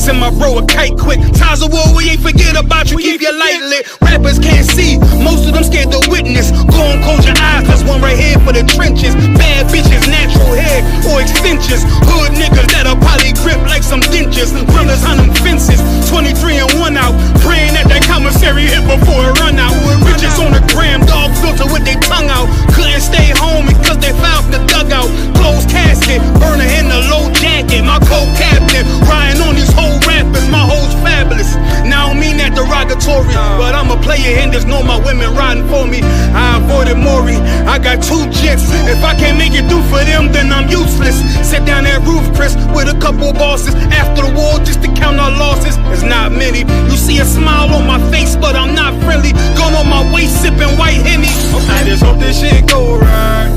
send my bro a kite quick. Ties of war, we ain't forget about you, keep your light lit. Rappers can't see, most of them scared to witness. Go and close your eyes, there's one right here for the trenches. Bad bitches, natural hair or extensions. Hood niggas that'll probably grip like some dentures. Brothers on them fences, 23 and 1 out. Praying that commissary hit before it run out. Bitches on the gram, dog filter with their tongue out. Couldn't stay home because they found the dugout. Closed casket, burner in the low jacket. My co-captain, riding on these whole rappers. My hoes fabulous. Now I don't mean that derogatory, but I'm a player and there's no my women riding for me. I avoided Maury, I got 2 jets. If I can't make it through for them, then I'm useless. Sit down that roof, Chris, with a couple bosses. After the war, just to count our losses. It's not many. You see a smile on my face, but I'm not friendly. Gone on my waist, sipping white Henny. I just hope this shit go right.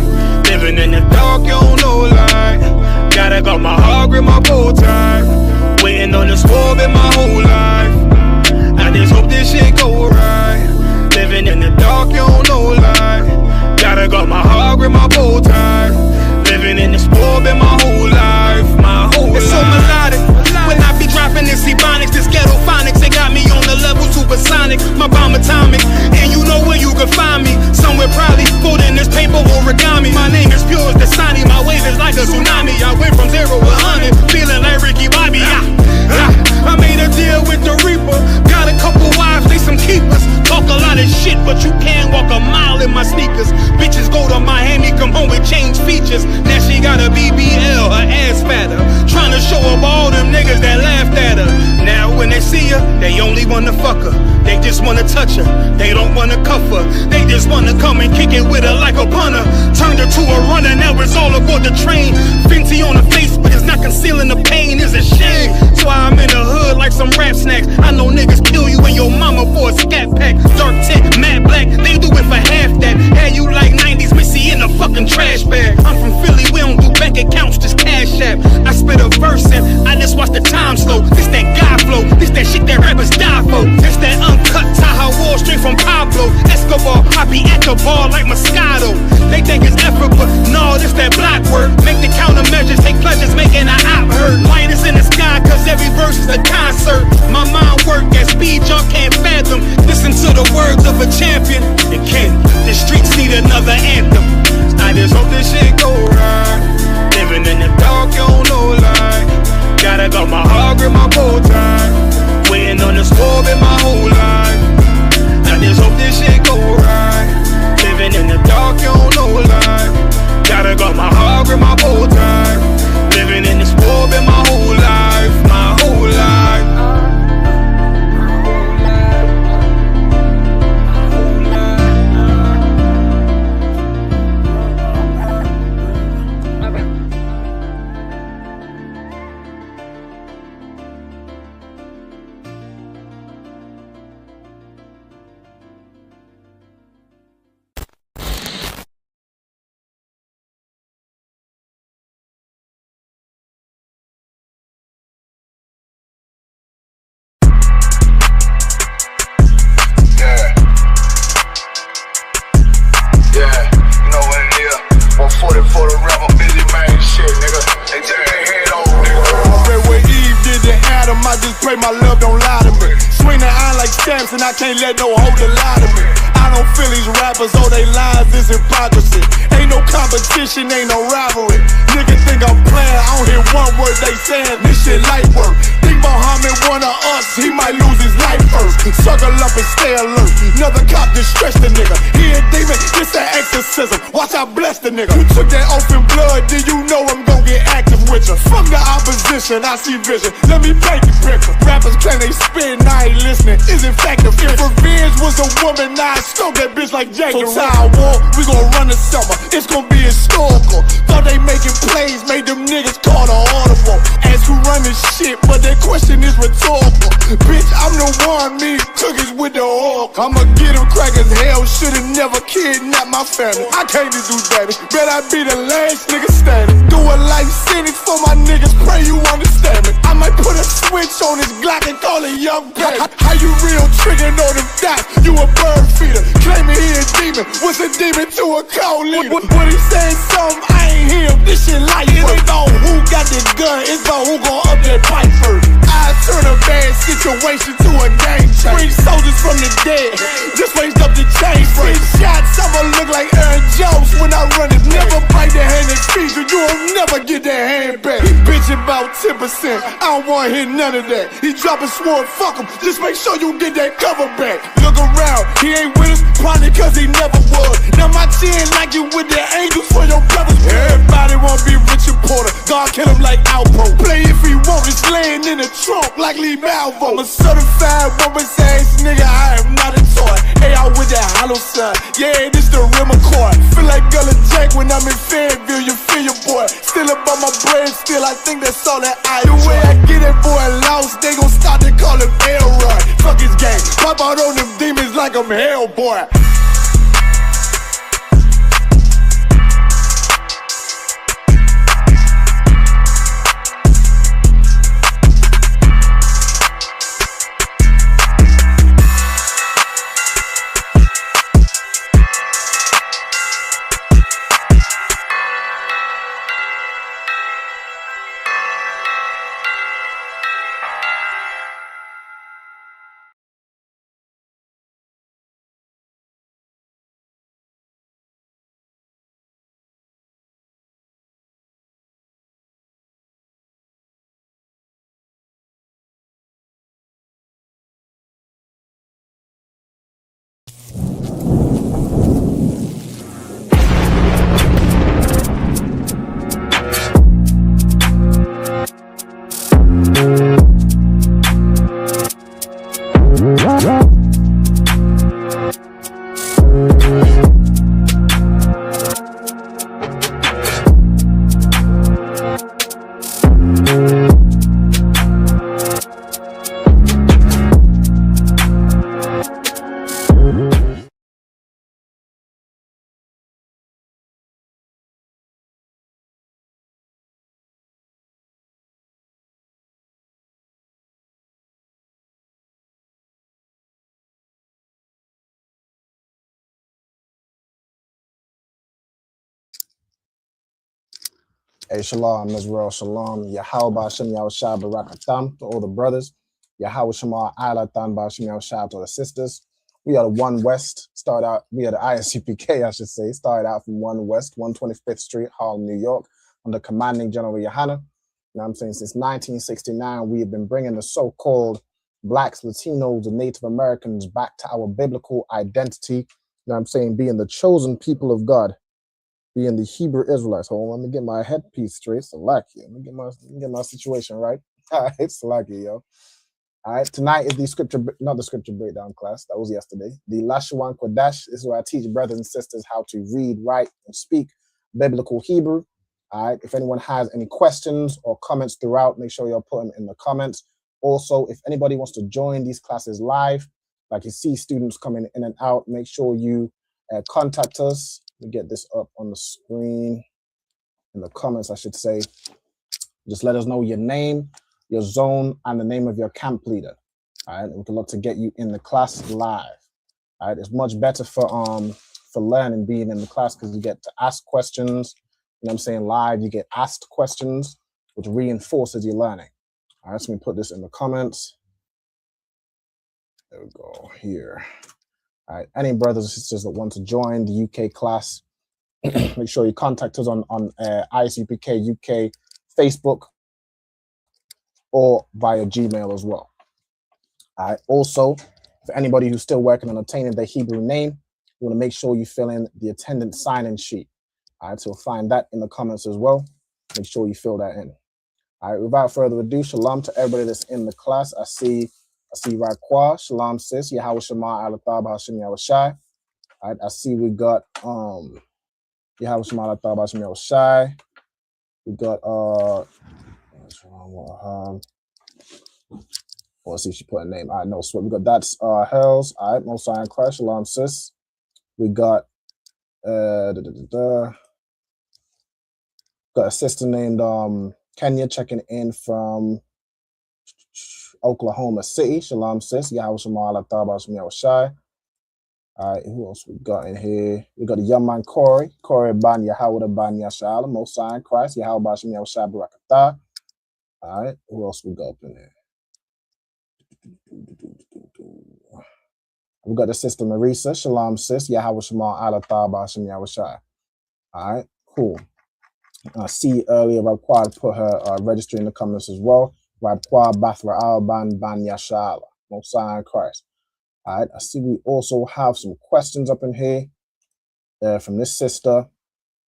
Living in the dark, you don't know light. Gotta got my heart with my bow tie. Waiting on this war been my whole life. I just hope this shit go right. Living in the dark, you don't know light. Gotta got my heart with my bow tie. Living in this war been my whole life. My whole life. It's so melodic. When I be dropping this ebonics, this ghetto phonics, they got me on the level supersonic. My bomb atomic, and you know where you can find me. Somewhere probably folding this paper origami. My name is pure as the Dasani, my wave is like a tsunami. I went from 0 to 100, feeling like Ricky Bobby. I made a deal with the Reaper. Got a couple wives, they some keepers. Talk a lot of shit, but you can't walk a mile in my sneakers. Bitches go to Miami, come home with change features. Now she got a BBL, her ass fatter. Trying to show up all them niggas that laughed at her. Now when they see her, they only wanna fuck her. They just wanna touch her, they don't wanna cuff her. They just wanna come and kick it with her like a punter. Turned her to a runner, now it's all aboard the train. Fenty on the face, but it's not concealing the pain, it's a shame. So I'm in the hood like some rap snacks. I know niggas kill you and your mama for a scat pack. Dark tint, matte black, they do it for half that. Had you like 90s Missy in a fucking trash bag. I'm from Philly, we don't do bank accounts, just cash app. I spit a verse and I just watch the time slow. This that guy flow, this that shit that rappers die for. This that uncut Tahoe Wall straight from Pablo Escobar. I be at the bar like Moscato. They think it's effort, but no, this that block work. Make the countermeasures, take pleasures, making an op hurt. Light is in the sky, cause every verse is a concert. My mind work at speed, y'all can't fathom. Listen to the words of a champion. It can't, the streets need another anthem. I just hope this shit go right. Living in the dark, you don't know light. Gotta got my heart with my bow tie. Waiting on this war in my whole life. I just hope this shit go right. Living in the dark, you don't know light. Gotta got my heart with my bow tie. Living in this war in my whole life. My whole life. And I can't let no hoe lie to me. I don't feel these rappers, oh they lies is hypocrisy. Ain't no competition, ain't no rivalry. Niggas think I'm playing, I don't hear one word they saying. This shit light work. Think Muhammad one of us, he might lose his life first. Circle up and stay alert. Another cop just stretch the nigga. He a demon, this an exorcism. Watch I bless the nigga. You took that open blood, then you know I'm gon' get active with you. From the opposition, I see vision. Let me paint the picture. Rappers claim they spit and I ain't listening. Is in fact if revenge was a woman, now I stroke that bitch like Jackie. So time war, we gon' run the summer. It's gon' be historical. Thought they making plays, made them niggas call the audible. Ask who run this shit, but that question is rhetorical. Bitch, I'm the one, me cookies with the oil. I'ma get them crackers, hell, should've never kidnapped my family. I can't do that, bet I be the last nigga standing. Do a life sentence for my niggas, pray you understand me. I might put a switch on this Glock and call it young baby. How you real trigger know them dots? You a bird feeder, claiming he a demon. What's a demon to a cold leader? What he saying something, I ain't him. This shit light. It ain't about who got the gun, it's about who gon' up that pipe first. I turn generation to a game changer. Bring soldiers from the dead, just raised up the chain. 6 shots, I'ma look like Aaron Jones when I run it. Never bite the hand that feeds you, you'll never get that hand back. He bitchin' about 10%, I don't wanna hear none of that. He dropping sword, fuck him, just make sure you get that cover back. Look around, he ain't with us, probably cause he never was. Now my chin like you with the angels for your brothers. Everybody wanna be Richard Porter, God kill him like Alpo. Play if he want, it's laying in the trunk like Lee Malvo. I'm a certified woman's ass nigga, I am not a toy. Hey, I with that hollow side, yeah, this the real McCoy. Feel like Gullah Jack when I'm in Fayetteville, you feel your boy. Still about my bread, still I think that's all that I do. The way I get that boy lost, they gon' start to call him Elroy. Fuck his game, pop out on them demons like I'm Hellboy. Hey, shalom, Israel, shalom. Yahweh Ba'ashem Yahushua Barakatam to all the brothers. Yahweh Shema Alatan Ba'ashem Yahushua to the sisters. We are the One West. We are the ISUPK, I should say. Started out from One West, 125th Street, Harlem, New York, under commanding General Yohana. You know what I'm saying? Since 1969, we have been bringing the so-called Blacks, Latinos, and Native Americans back to our biblical identity. You know what I'm saying? Being the chosen people of God. Being the Hebrew Israelites. Hold on, let me get my headpiece straight. Salaki. Let me get my situation right. All right, Salaki, yo. All right, tonight is the scripture, not the scripture breakdown class. That was yesterday. The Lashawan Qadash. This is where I teach brothers and sisters how to read, write, and speak biblical Hebrew. All right, if anyone has any questions or comments throughout, make sure you'll put them in the comments. Also, if anybody wants to join these classes live, like you see students coming in and out, make sure you contact us. Let me get this up on the screen, in the comments, I should say. Just let us know your name, your zone, and the name of your camp leader. All right, we can look to get you in the class live. All right, it's much better for learning being in the class because you get to ask questions. You know what I'm saying? Live, you get asked questions, which reinforces your learning. All right, so let me put this in the comments. There we go, here. All right, any brothers and sisters that want to join the UK class, make sure you contact us on ISUPK UK Facebook or via Gmail as well. All right, also, for anybody who's still working on obtaining their Hebrew name, you want to make sure you fill in the attendance sign-in sheet. All right, so find that in the comments as well. Make sure you fill that in. All right, without further ado, shalom to everybody that's in the class. I see Raquel, shalom sis, Yahweh Shema Alatab Hashem Yahushai. All right, I see we got Yahweh Shema Alatab Hashem Yahushai. We got let's see if she put a name. All right, no sweat. We got that's Hells. All right, Most High in Christ, shalom sis. We got got a sister named Kenya checking in from Oklahoma City. Shalom sis. Yahweh Shema Alatab Hashem Yahushai. All right, who else we got in here? We got a young man, Corey Ban Yahweh Ban Yasha'ala, Most High in Christ, Yahweh Bashem Yahushai Barakatah. All right, who else we got up in here? We got the sister Marisa. Shalom, sis. Yahweh Shema Allah Taba Hashem Yahweh Shai. All right, cool. I see earlier Rab Quad put her registry in the comments as well. Rab Quad Bathra Al Ban Ban Yashala. Mosiah in Christ. All right, I see we also have some questions up in here from this sister.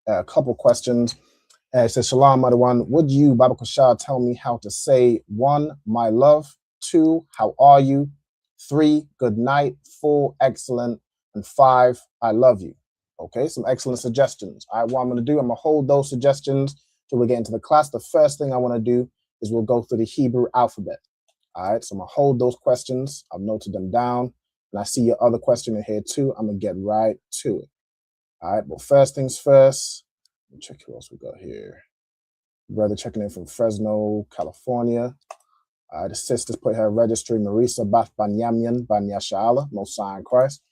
A couple questions. It says, Shalom, Mother One. Would you, Baba Kushar, tell me how to say 1, my love, 2, how are you, 3, good night, 4, excellent, and 5, I love you. Okay, some excellent suggestions. All right, what I'm going to do, I'm going to hold those suggestions till we get into the class. The first thing I want to do is we'll go through the Hebrew alphabet. All right, so I'm going to hold those questions. I've noted them down. And I see your other question in here too. I'm going to get right to it. All right, but first things first. Let me check who else we got here. Brother checking in from Fresno, California. The sisters put her registry, Marisa Bath Banyamyan Banyashala, Mosiah in Christ.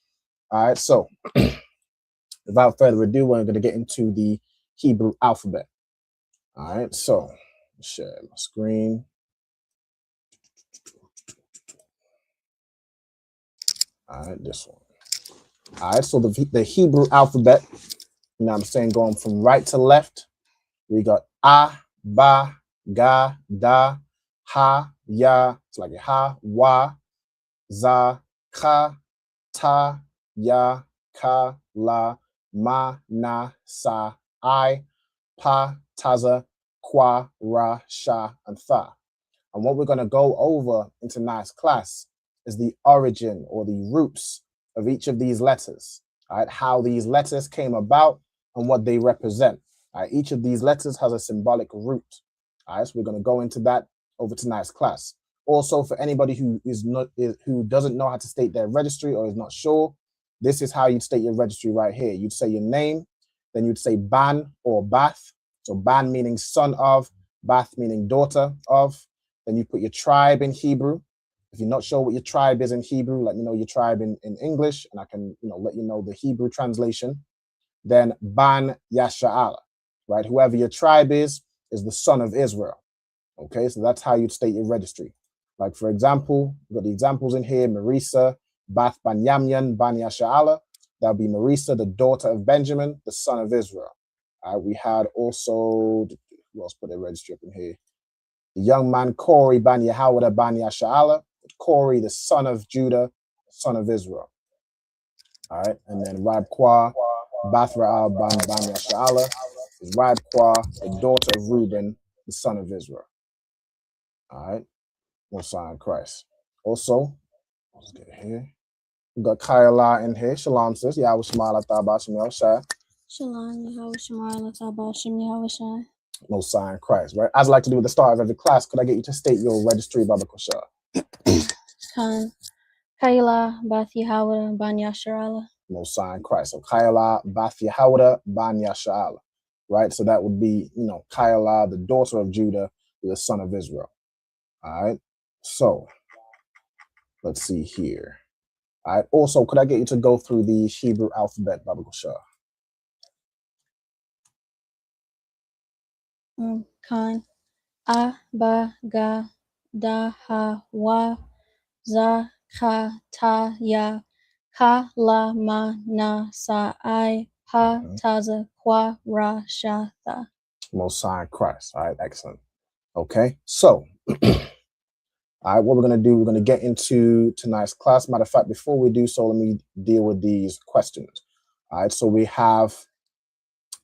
All right, so without further ado, we're going to get into the Hebrew alphabet. All right, so share my screen. All right, this one. All right, so the Hebrew alphabet, you know what I'm saying, going from right to left, we got A, Ba, Ga, Da, Ha, Ya, it's like a Ha, Wa, Za, Ka, Ta, Ya, Ka, La, Ma, Na, Sa, I, Pa, Taza, Kwa, Ra, Sha, and Tha. And what we're going to go over in tonight's class is the origin or the roots of each of these letters, all right, how these letters came about and what they represent. All right, each of these letters has a symbolic root. All right, so we're going to go into that over tonight's class. Also, for anybody who doesn't know how to state their registry or is not sure, this is how you'd state your registry right here. You'd say your name, then you'd say Ban or Bath. So Ban meaning son of, Bath meaning daughter of. Then you put your tribe in Hebrew. If you're not sure what your tribe is in Hebrew, let me know your tribe in English, and I can let you know the Hebrew translation. Then Ban Yasha'ala, right? Whoever your tribe is the son of Israel. Okay, so that's how you'd state your registry. Like, for example, we've got the examples in here, Marisa, Bath Banyamyan, Ban Yasha'ala. That'll be Marisa, the daughter of Benjamin, the son of Israel. We had also, who else put their registry up in here? The young man Corey Ban Yahawada Ban Yasha'ala. Corey, the son of Judah, son of Israel. All right, and then Rab Kwa, Bathra Ban Ban Yasha'ala is Rab Kwa, the daughter of Reuben, the son of Israel. All right, Mosiah in Christ. Also, let's get here. We got Kyla in here. Shalom, sis. Yahweh Shema Allah Taba Shem Yahweh Shai. Shalom, Yahweh Shema Allah Taba Shem Yahweh Shai. Mosiah in Christ, right? As I like to do at the start of every class, could I get you to state your registry, Baba Kushar? Khan, Kayla, Bath Yahweh, Ban Yasharala. Mosiah in Christ. So Kyla, Bath Yahweh, Ban Yasha'ala, right? So that would be, Kyla, the daughter of Judah, the son of Israel. All right. So let's see here. All right. Also, could I get you to go through the Hebrew alphabet, Baba Kushar? Khan, A, Ba, Ga, Da, Ha, Wa, Za, Ka, Ta, Ya, Ka, La, Ma, Na, Sa, I, Pa, Taza, Kwa, Ra, Sha, Tha. Mosiah in Christ. All right. Excellent. Okay. So, all right, what we're going to do, we're going to get into tonight's class. Matter of fact, before we do so, let me deal with these questions. All right. So we have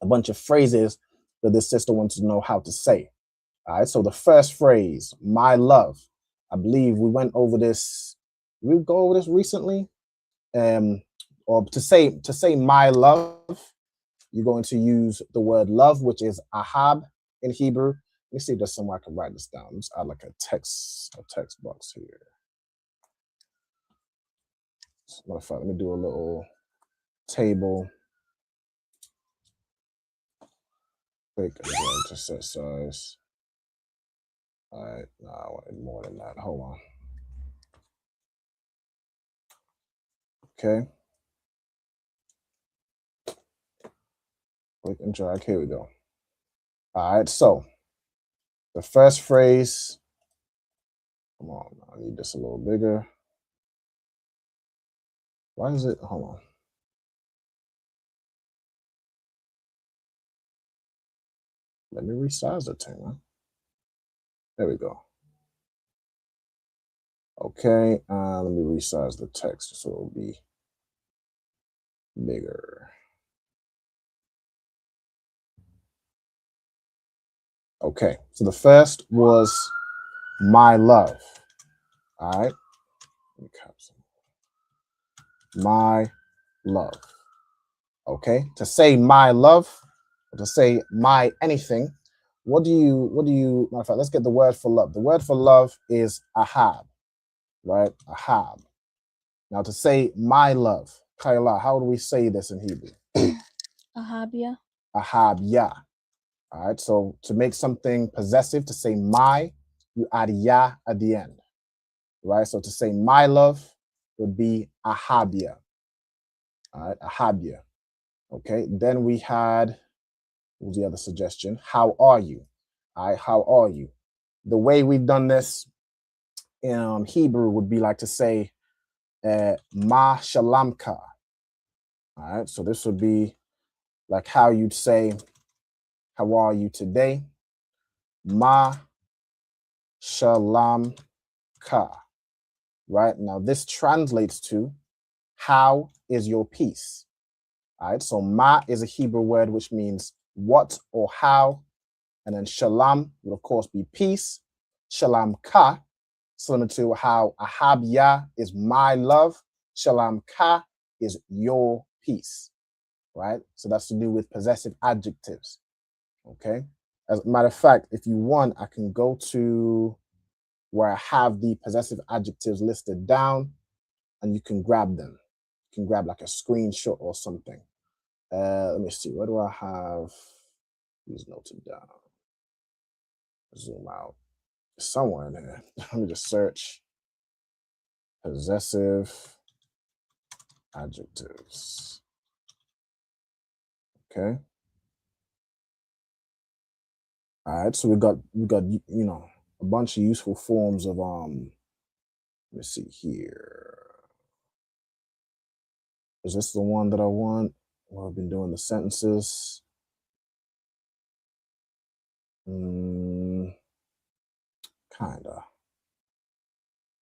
a bunch of phrases that this sister wants to know how to say. All right, so the first phrase, my love, I believe we went over this. Did we go over this recently? Or to say my love, you're going to use the word love, which is ahab in Hebrew. Let me see if there's somewhere I can write this down. Let's add like a text box here. As a matter of fact, let me do a little table. Click to set size. All right, no, I wanted more than that. Hold on. Okay. Click and drag. Here we go. All right, so the first phrase, Come on, I need this a little bigger. Why is it? Hold on. Let me resize the thing, man. There we go. Okay, let me resize the text so it'll be bigger. Okay, so the first was my love. All right, let me caption. My love. Okay, to say my love, or to say my anything, what do you, matter of fact, let's get the word for love. The word for love is ahab, right? Ahab. Now to say my love, Kayla, how do we say this in Hebrew? Ahabia. Ahab, yeah. All right, so to make something possessive, to say my, you add ya at the end, right? So to say my love would be ahabia. All right, ahabia. Okay, then we had, what was the other suggestion? How are you? All right, how are you? The way we've done this in Hebrew would be like to say ma shalamka. All right, so this would be like how you'd say, how are you today? Ma shalamka. Right, now this translates to how is your peace? All right, so ma is a Hebrew word which means what or how, and then shalom would of course be peace. Shalom ka, similar to how ahabya is my love. Shalom ka is your peace, right? So that's to do with possessive adjectives, okay? As a matter of fact, if you want, I can go to where I have the possessive adjectives listed down and you can grab them. You can grab like a screenshot or something. Let me see, where do I have these noted down? Zoom out. Somewhere in there. Let me just search possessive adjectives. Okay. All right, so we got you know, a bunch of useful forms of let me see here. Is this the one that I want? Well, I've been doing the sentences. Kinda.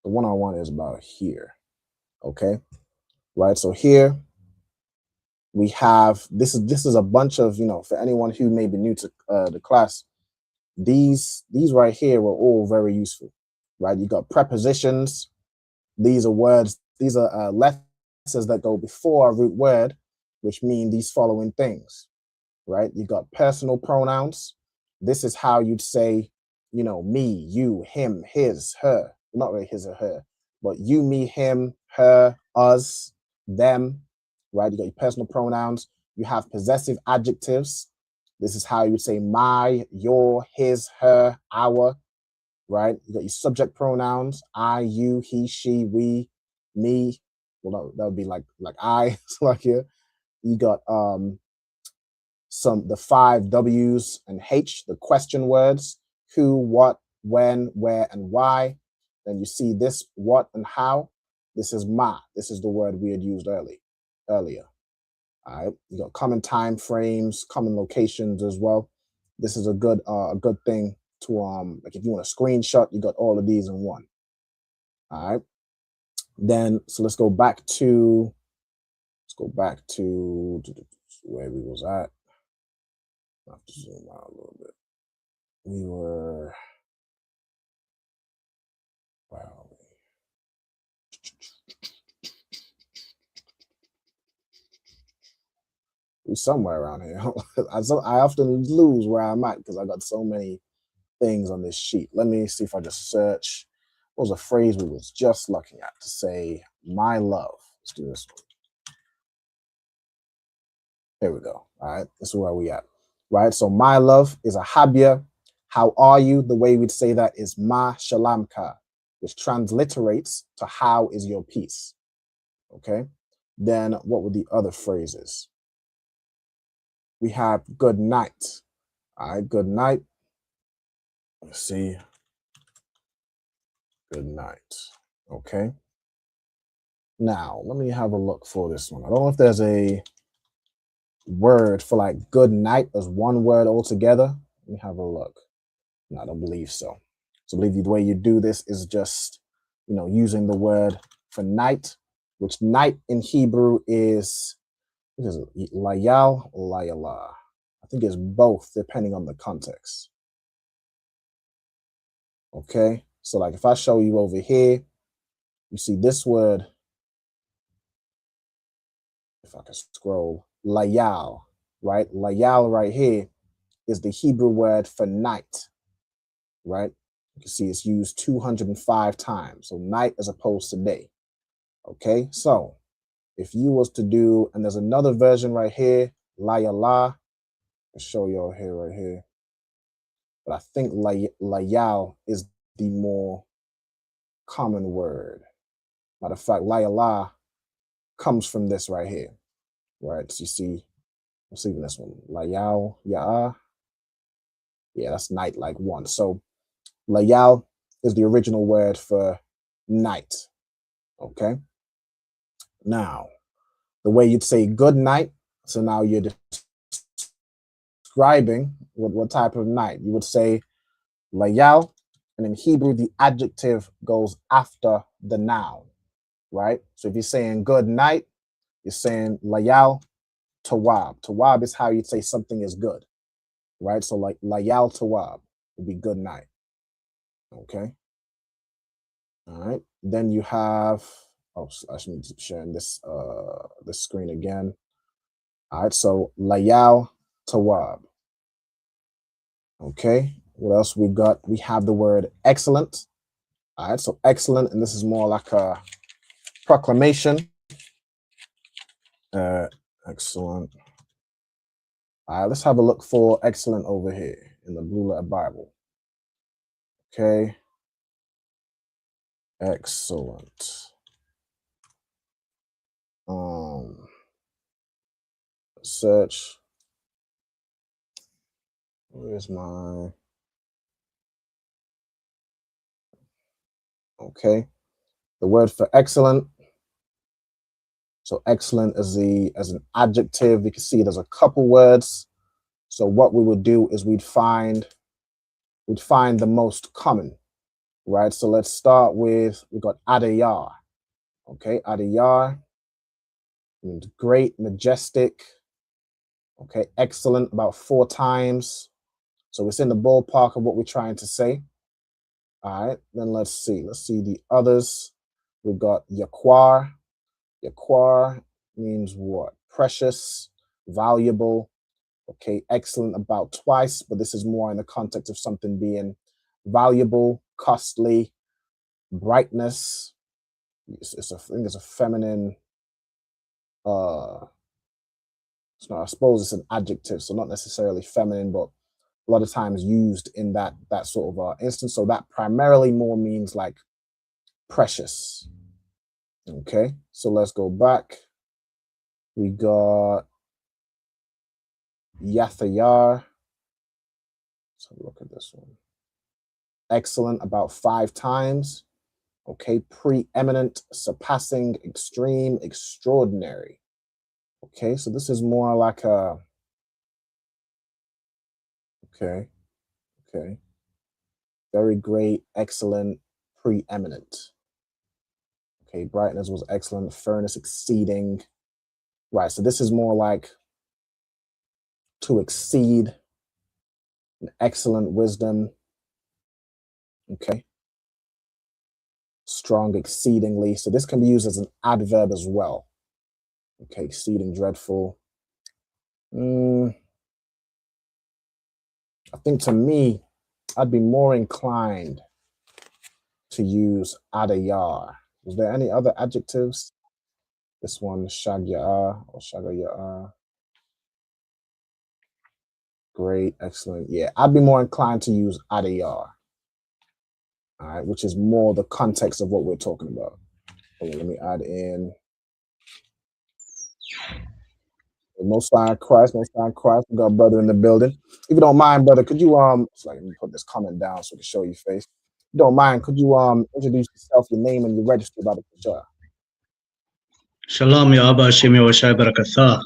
The one I want is about here. Okay. Right. So here we have this is a bunch of, you know, for anyone who may be new to the class, these right here were all very useful. Right. You got prepositions. These are words. These are letters that go before a root word, which mean these following things. Right. You got personal pronouns. This is how you'd say, you know, me, you, him, his, her. Not really his or her, but you, me, him, her, us, them. Right. You got your personal pronouns. You have possessive adjectives. This is how you would say my, your, his, her, our. Right. You got your subject pronouns: I, you, he, she, we, me. Well, that would be like I. Like here. You got the 5 W's and H, the question words: who, what, when, where, and why. Then you see this what and how. This is ma. This is the word we had used earlier. All right. You got common time frames, common locations as well. This is a good thing to like if you want a screenshot, you got all of these in one. All right. Then so let's go back to where we was at. I have to zoom out a little bit. We were, wow. We somewhere around here. I often lose where I'm at because I got so many things on this sheet. Let me see if I just search. What was a phrase we was just looking at to say my love? Let's do this one. There we go. All right, this is where we at. Right, so my love is ahabia. How are you? The way we'd say that is ma shalamka, which transliterates to how is your peace. Okay, then what were the other phrases? We have good night. All right, good night. Let's see. Good night. Okay. Now, let me have a look for this one. I don't know if there's a word for like good night as one word altogether. Let me have a look. No, I don't believe so. So I believe the way you do this is just, using the word for night, which night in Hebrew is, what is it, layal or layala? I think it's both, depending on the context. Okay, so like if I show you over here, you see this word, if I can scroll, layal, right? Layal right here is the Hebrew word for night, right? You can see it's used 205 times. So night as opposed to day. Okay, so if you was to do, and there's another version right here, layala. I'll show you all here, right here. But I think layal is the more common word. Matter of fact, layala comes from this right here, right? So you see, let's see this one, layal, ya'a. Yeah, that's night like one. So layal is the original word for night. Okay. Now, the way you'd say good night. So now you're describing what type of night. You would say layal, and in Hebrew, the adjective goes after the noun, right? So if you're saying good night, you're saying layal tawab. Tawab is how you'd say something is good, right? So like layal tawab would be good night. Okay. All right. Then you have, I should be sharing this this screen again. All right. So layal tawab. Okay. What else we got? We have the word excellent. All right. So excellent, and this is more like a proclamation. Excellent. All right. Let's have a look for excellent over here in the Blue Letter Bible. Okay. Excellent. Search. Where's my? Okay. The word for excellent. So excellent as an adjective. You can see there's a couple words. So what we would do is we'd find the most common, right? So let's start with, we got adayar. Okay, adayar means great, majestic. Okay, excellent about 4 times. So it's in the ballpark of what we're trying to say. All right, then let's see the others. We've got yaquar. Yaquar means what? Precious, valuable. Okay, excellent about twice, but this is more in the context of something being valuable, costly, brightness. I think it's a feminine. It's not. I suppose it's an adjective, so not necessarily feminine, but a lot of times used in that sort of instance. So that primarily more means like precious. Okay, so let's go back. We got Yathayar. Let's have a look at this one. Excellent about 5 times. Okay, preeminent, surpassing, extreme, extraordinary. Okay, so this is more like a, okay, very great, excellent, preeminent. Okay, brightness was excellent, fairness exceeding. Right, so this is more like to exceed, an excellent wisdom. Okay, strong, exceedingly. So this can be used as an adverb as well. Okay, exceeding, dreadful. I think to me, I'd be more inclined to use adayar. Is there any other adjectives? This one, shagya'a or shagaya'a. Great, excellent. Yeah, I'd be more inclined to use adayar. All right, which is more the context of what we're talking about. Okay, let me add in. Most High Christ, Most High Christ. We got a brother in the building. If you don't mind, brother, could you let me put this comment down so I can show your face. Don't mind, could you introduce yourself, your name, and your registry, brother? Sure. Shalom, Ya Abba Hashem Yahushai Barakatah.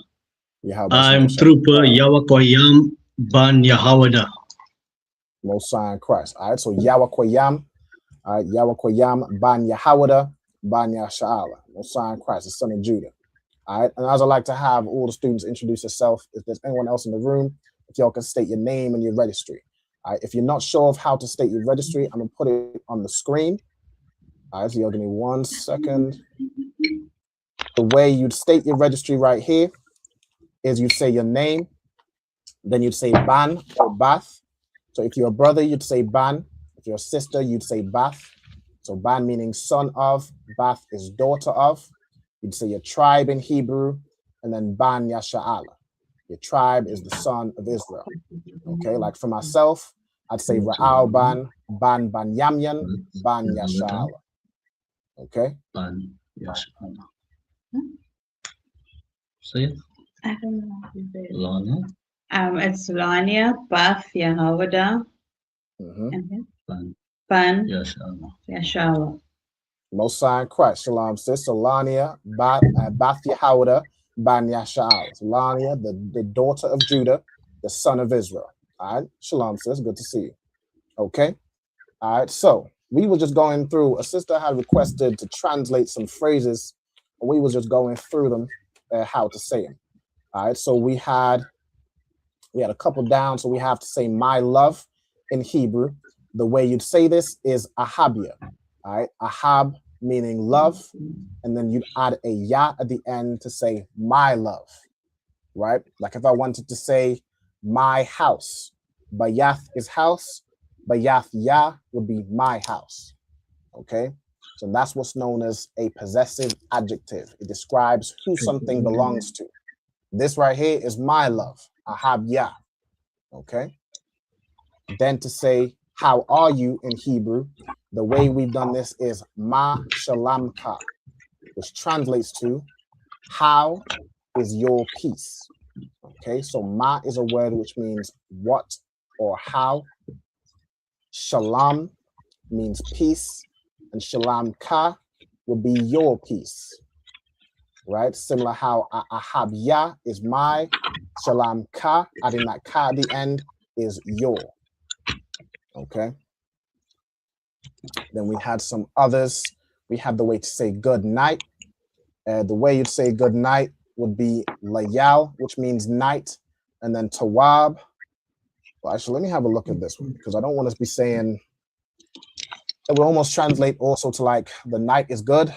Yeah, how about I'm Trooper Yawakoyam Ban Yahawada. Most High Christ. All right, so Yawakoyam, all right, Yawakoyam Ban Yahawada Ban Yasha'ala. Most High Christ, the son of Judah. All right, and as I like to have all the students introduce yourself, if there's anyone else in the room, if y'all can state your name and your registry. All right, if you're not sure of how to state your registry, I'm gonna put it on the screen. All right, so y'all give me 1 second. The way you'd state your registry right here is you say your name, then you'd say Ban or Bath. So if you're a brother, you'd say Ban. If you're a sister, you'd say Bath. So Ban meaning son of, Bath is daughter of. You'd say your tribe in Hebrew, and then Ban Yasha'ala. Your tribe is the son of Israel. Okay, like for myself, I'd say Ra'al Ban, Ban Ban Yamyan, Ban Yasha'ala. Okay? Ban Yasha'ala. Say it. I don't know how to say it. Lana. It's Lania, Baf, Yahawada, and Ban Ban, Yasha'ala. Yashala. Most High Christ. Shalom, sis. Solania, Bath Yahawada, Ban Yasha'al. Solania, the daughter of Judah, the son of Israel. All right. Shalom, sis. Good to see you. Okay. All right. So we were just going through, a sister had requested to translate some phrases. And we was just going through them, how to say them. All right. So we had a couple down. So we have to say my love in Hebrew. The way you'd say this is ahabia. All right. Ahab meaning love. And then you'd add a ya at the end to say my love. Right. Like if I wanted to say my house, Bayath is house, Bayath ya would be my house. Okay. So that's what's known as a possessive adjective. It describes who something belongs to. This right here is my love, ahab ya. Okay. Then to say, how are you in Hebrew, the way we've done this is ma shalamka, which translates to how is your peace. Okay, so ma is a word which means what or how. Shalom means peace, and shalom ka would be your peace. Right? Similar how ahab ya is my, shalom ka, adding that ka at the end is your. Okay. Then we had some others. We had the way to say good night. The way you'd say good night would be layal, which means night, and then tawab. Well, actually, let me have a look at this one because I don't want to be saying. It will almost translate also to like the night is good.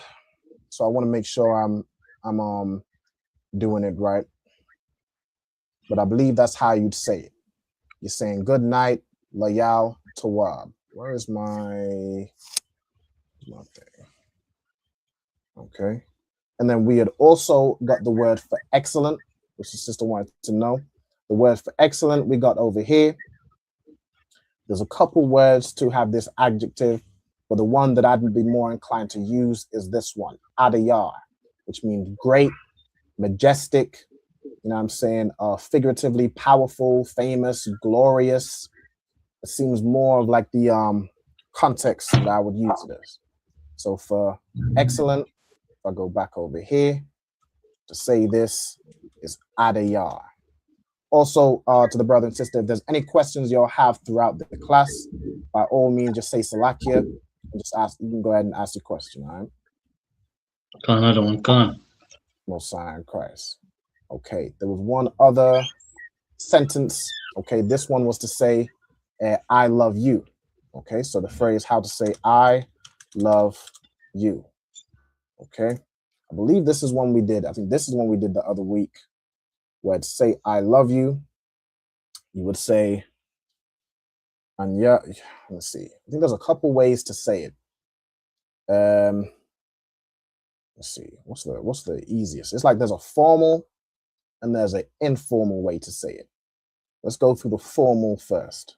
So I want to make sure I'm doing it right. But I believe that's how you'd say it. You're saying good night, layal, tawab. Where is my thing? Okay. And then we had also got the word for excellent, which the sister wanted to know. The word for excellent we got over here. There's a couple words to have this adjective, but the one that I'd be more inclined to use is this one, adayar, which means great, majestic, you know what I'm saying, figuratively powerful, famous, glorious. It seems more of like the context that I would use this. So for excellent, if I go back over here to say this is adayar. Also, to the brother and sister, if there's any questions y'all have throughout the class, by all means, just say Salakia and just ask. You can go ahead and ask your question. All right. Khan. Most High in Christ. Okay. There was one other sentence. Okay. This one was to say, "I love you." Okay. So the phrase how to say "I love you." Okay. I believe this is one we did. I think this is one we did the other week. Where to say I love you, you would say, and yeah, let's see. I think there's a couple ways to say it. Let's see, what's the easiest? It's like there's a formal and there's an informal way to say it. Let's go through the formal first.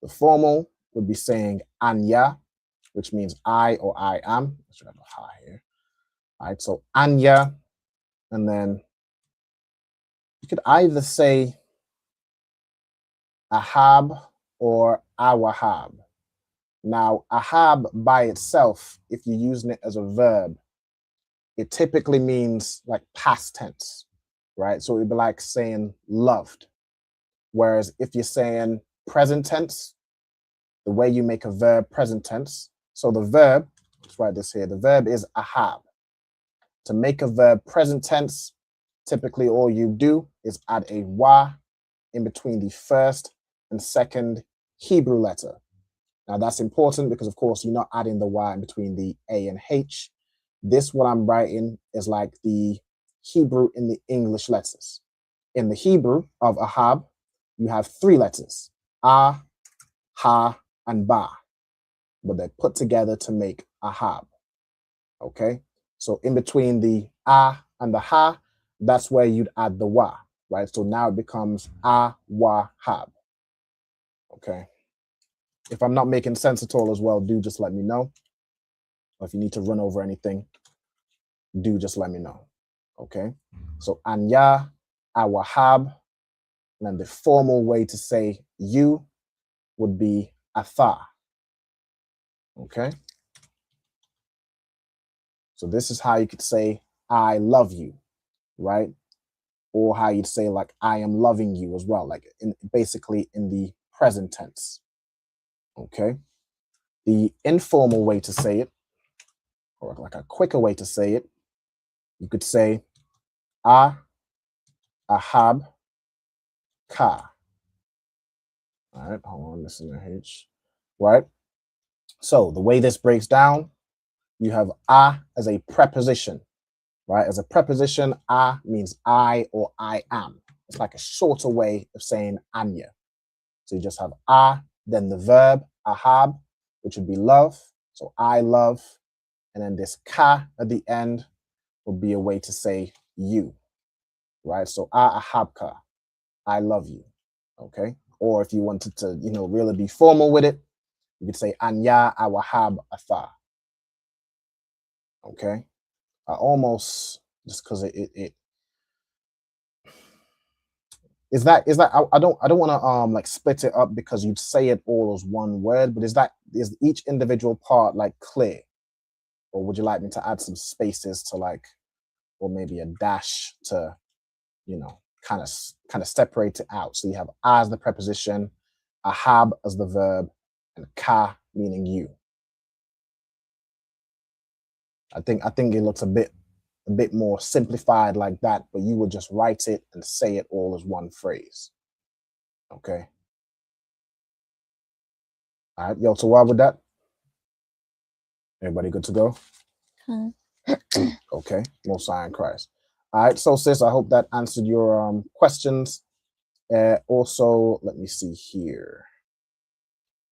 The formal would be saying anya, which means I or I am. I should have a ha here. All right, so anya, and then you could either say ahab or awahab. Now, ahab by itself, if you're using it as a verb, it typically means like past tense, right? So it'd be like saying loved. Whereas if you're saying present tense, the way you make a verb present tense, so the verb, let's write this here, the verb is ahab. To make a verb present tense, typically all you do is add a wa in between the first and second Hebrew letter. Now that's important because of course you're not adding the Y in between the A and H. This, what I'm writing, is like the Hebrew in the English letters. In the Hebrew of ahab, you have 3 letters, ah, ha, and ba, but they're put together to make ahab, okay? So in between the ah and the ha, that's where you'd add the wa, right? So now it becomes awahab, okay? If I'm not making sense at all as well, do just let me know. Or if you need to run over anything, do just let me know, okay? So anya, awahab, and then the formal way to say you would be atha, okay? So this is how you could say I love you, right? Or how you'd say like I am loving you as well, like basically in the present tense, okay? The informal way to say it, or like a quicker way to say it, you could say ahab, ka. All right, hold on, listen to H, right? So the way this breaks down, you have as a preposition, right? As a preposition, means I or I am. It's like a shorter way of saying anya. So you just have then the verb ahab, which would be love. So I love, and then this ka at the end would be a way to say you, right? So ahabka, I love you, okay? Or if you wanted to, really be formal with it, you could say anya awahab atha, okay? I almost, just because it is that I don't want to like split it up because you'd say it all as one word, but is each individual part like clear, or would you like me to add some spaces to like, or maybe a dash to, kind of separate it out? So you have as the preposition, ahab as the verb, and ka meaning you. I think it looks a bit more simplified like that, but you would just write it and say it all as one phrase. Okay. All right, yo, so why with that? Everybody good to go? Okay, Most High in Christ. All right, so sis, I hope that answered your questions. Also, let me see here.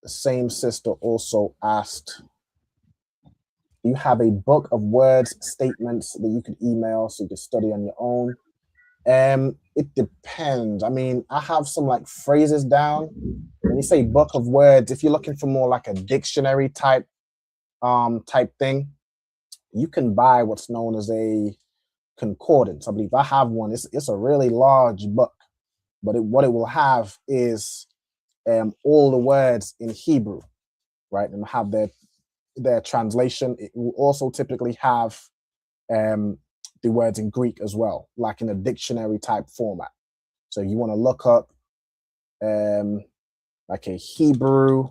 The same sister also asked, do you have a book of words, statements that you could email so you could study on your own? It depends. I mean, I have some like phrases down. When you say book of words, if you're looking for more like a dictionary type thing, you can buy what's known as a concordance. I believe I have one. It's a really large book, but what it will have is all the words in Hebrew, right? And have their translation. It will also typically have the words in Greek as well, like in a dictionary type format. So you want to look up like a Hebrew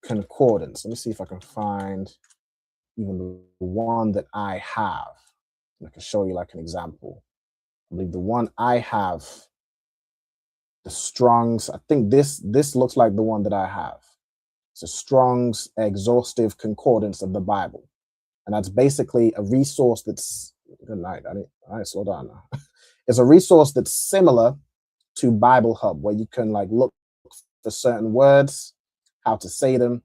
concordance. Let me see if I can find even the one that I have. I can show you like an example. I believe the one I have, the Strong's, I think this looks like the one that I have. It's a Strong's Exhaustive Concordance of the Bible. And that's basically a resource that's, good night, I didn't slow down now. It's a resource that's similar to Bible Hub, where you can like look for certain words, how to say them,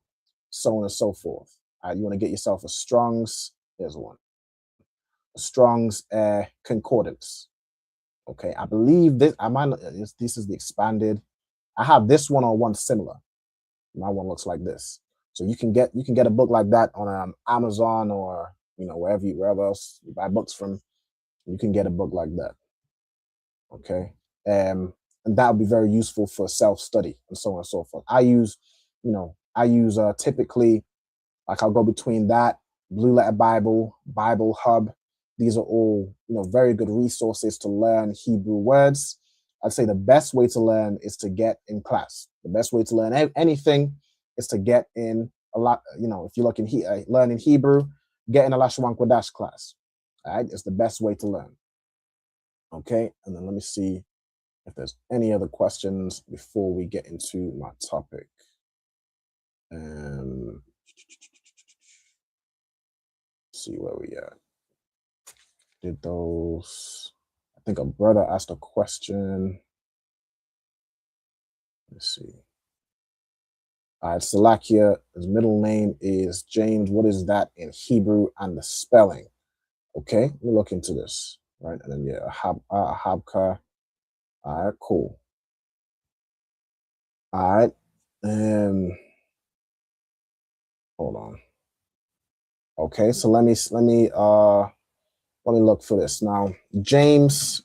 so on and so forth. You want to get yourself a Strong's, here's one, a Strong's Concordance. Okay, I believe this, this is the expanded. I have this one or one similar. My one looks like this. So you can get a book like that on Amazon or wherever else you buy books from. You can get a book like that. Okay, and that would be very useful for self-study and so on and so forth. I use I use typically, like I'll go between that, Blue Letter Bible, Bible Hub. These are all, very good resources to learn Hebrew words. I'd say the best way to learn is to get in class. The best way to learn anything is to get in a lot. If you look in learning Hebrew, get in a Lashawan Qadash class. All right, it's the best way to learn. Okay, and then let me see if there's any other questions before we get into my topic. See where we at. Did those? I think a brother asked a question. Let's see. All right, Salakia, his middle name is James. What is that in Hebrew and the spelling? Okay, we'll look into this, right? And then Habka. All right, cool. All right, hold on. Okay, so let me look for this now. James,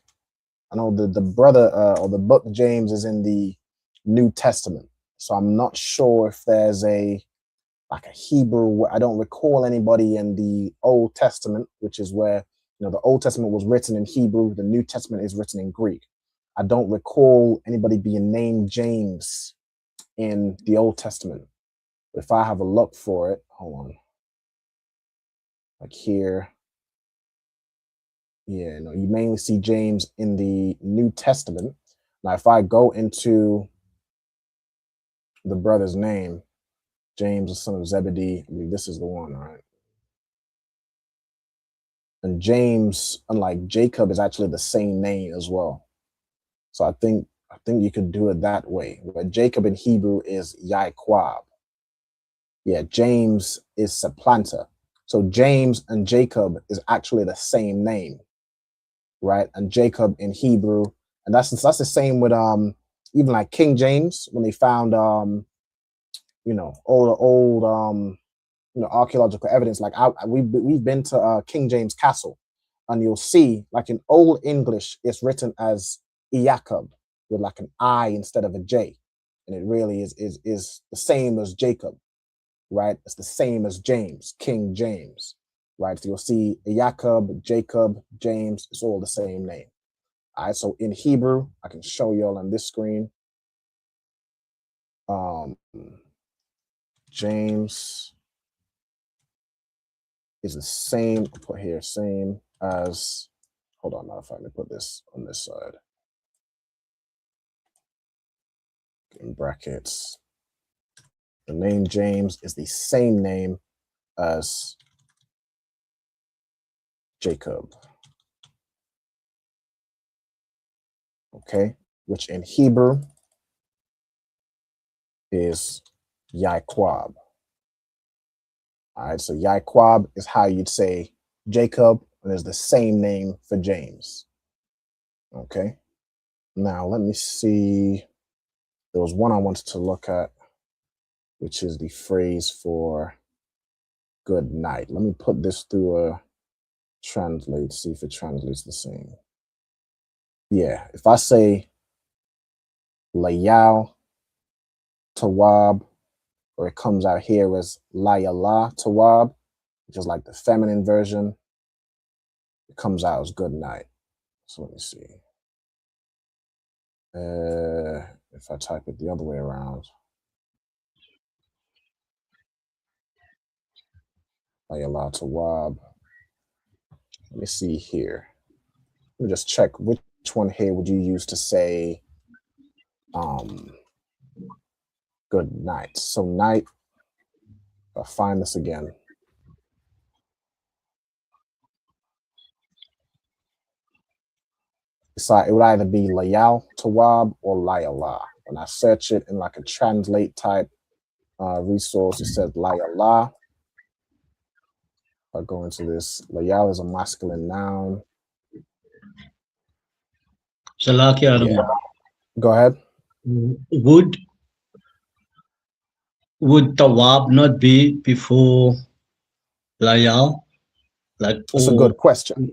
I know the brother or the book James is in the New Testament, so I'm not sure if there's a Hebrew. I don't recall anybody in the Old Testament, which is where the Old Testament was written in Hebrew. The New Testament is written in Greek. I don't recall anybody being named James in the Old Testament. If I have a look for it, hold on. Like here. Yeah, no, you mainly see James in the New Testament. Now, if I go into the brother's name, James, the son of Zebedee, I believe this is the one, right? And James, unlike Jacob, is actually the same name as well. So I think you could do it that way. Where Jacob in Hebrew is Yaquab. Yeah, James is supplanter. So James and Jacob is actually the same name, right? And Jacob in Hebrew, and that's the same with even like King James, when they found all the old archaeological evidence. Like we've been to King James Castle, and you'll see like in Old English it's written as Iacob with like an I instead of a J, and it really is the same as Jacob. Right, it's the same as James, King James, right? So you'll see Jacob, James, it's all the same name. All right, so in Hebrew, I can show you all on this screen. James is the same, I'll put here, same as, hold on, now if I can put this on this side. In brackets. The name James is the same name as Jacob. Okay, which in Hebrew is Yaquab. All right, so Yaquab is how you'd say Jacob, and it's the same name for James. Okay, now let me see. There was one I wanted to look at, which is the phrase for good night. Let me put this through a translate, see if it translates the same. Yeah, if I say Layal Tawab, or it comes out here as Layala Tawab, which is like the feminine version, it comes out as good night. So let me see. If I type it the other way around, Layala Tawab. Let me see here. Let me just check which one here would you use to say good night. So night, I'll find this again. So it would either be Layal Tawab or Layala. When I search it in like a translate type resource, it says Layala. I'll go into this. Layal is a masculine noun. Salakia, Yeah. Go ahead. Would Tawab not be before Layal? Like, that's a good question.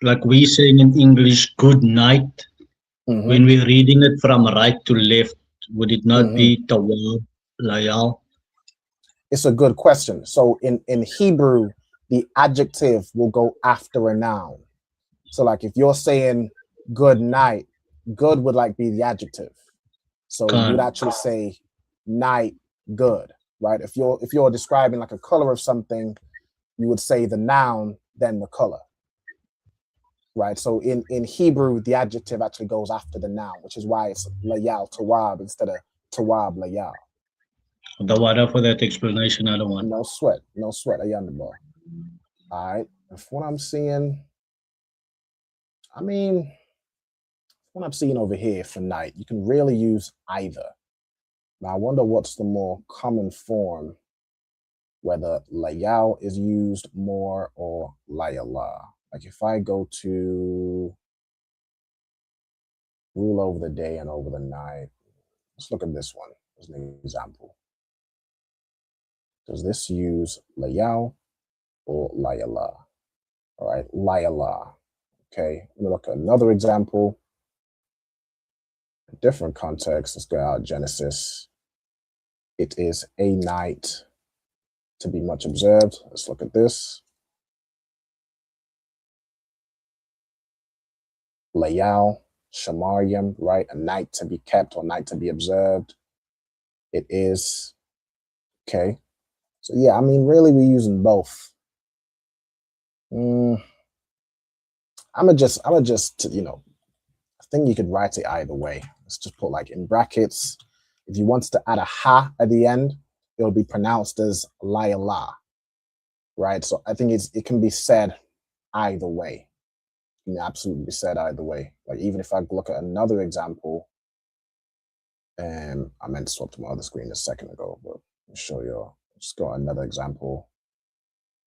Like we saying in English, good night. When we're reading it from right to left, would it not be Tawab, Layal? It's a good question. So in Hebrew, the adjective will go after a noun. So like if you're saying good night, good would like be the adjective. So you would Khan. actually say night good, right? If you're describing like a color of something, you would say the noun, then the color. Right. So in Hebrew, the adjective actually goes after the noun, which is why it's layal tawab instead of tawab layal. The water for that explanation, I don't want. No sweat, no sweat. Ayandaba. All right. If what I'm seeing, I mean, what I'm seeing over here for night, you can really use either. Now I wonder what's the more common form, whether layal is used more or layala. Like if I go to rule over the day and over the night, let's look at this one as an example. Does this use layal or layala? All right, layala. Okay, let me look at another example. A different context. Let's go out Genesis. It is a night to be much observed. Let's look at this. Layal, Shamaryam, right? A night to be kept or night to be observed. It is. Okay. So yeah, I mean, really we're using both. I'm gonna just, you know, I think you could write it either way. Let's just put like in brackets. If you wanted to add a ha at the end, it'll be pronounced as layala, right? So I think it can be said either way. It can absolutely be said either way. Like even if I look at another example, and I meant to swap to my other screen a second ago, but I'll show you. Just got another example.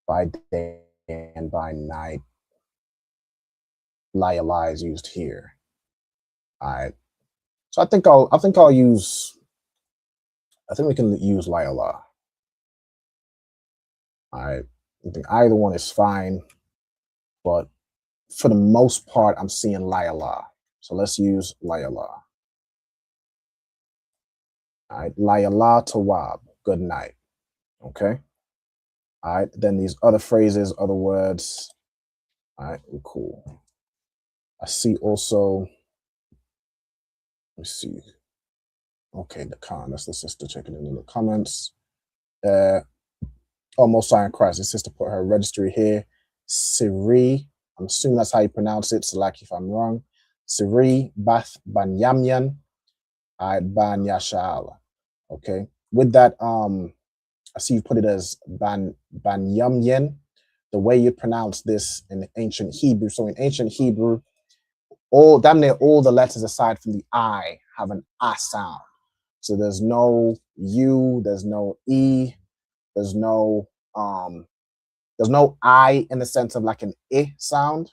By day and by night, layala is used here. All right. So I think we can use layala. I think either one is fine, but for the most part, I'm seeing layala. So let's use layala. All right, layala tawab, good night. Okay. All right, then these other phrases, other words. All right, cool. I see also, let me see. Okay, the Khan, that's the sister checking in the comments. Most High in Christ, the sister put her registry here. Siri, I'm assuming that's how you pronounce it. So like if I'm wrong, Siri Bath Banyamyan Ban Yashala. Okay. With that, I see you put it as Banyamyen. The way you pronounce this in ancient Hebrew. So in ancient Hebrew, damn near all the letters aside from the I have an A sound. So there's no U, there's no E, there's no I in the sense of like an I sound.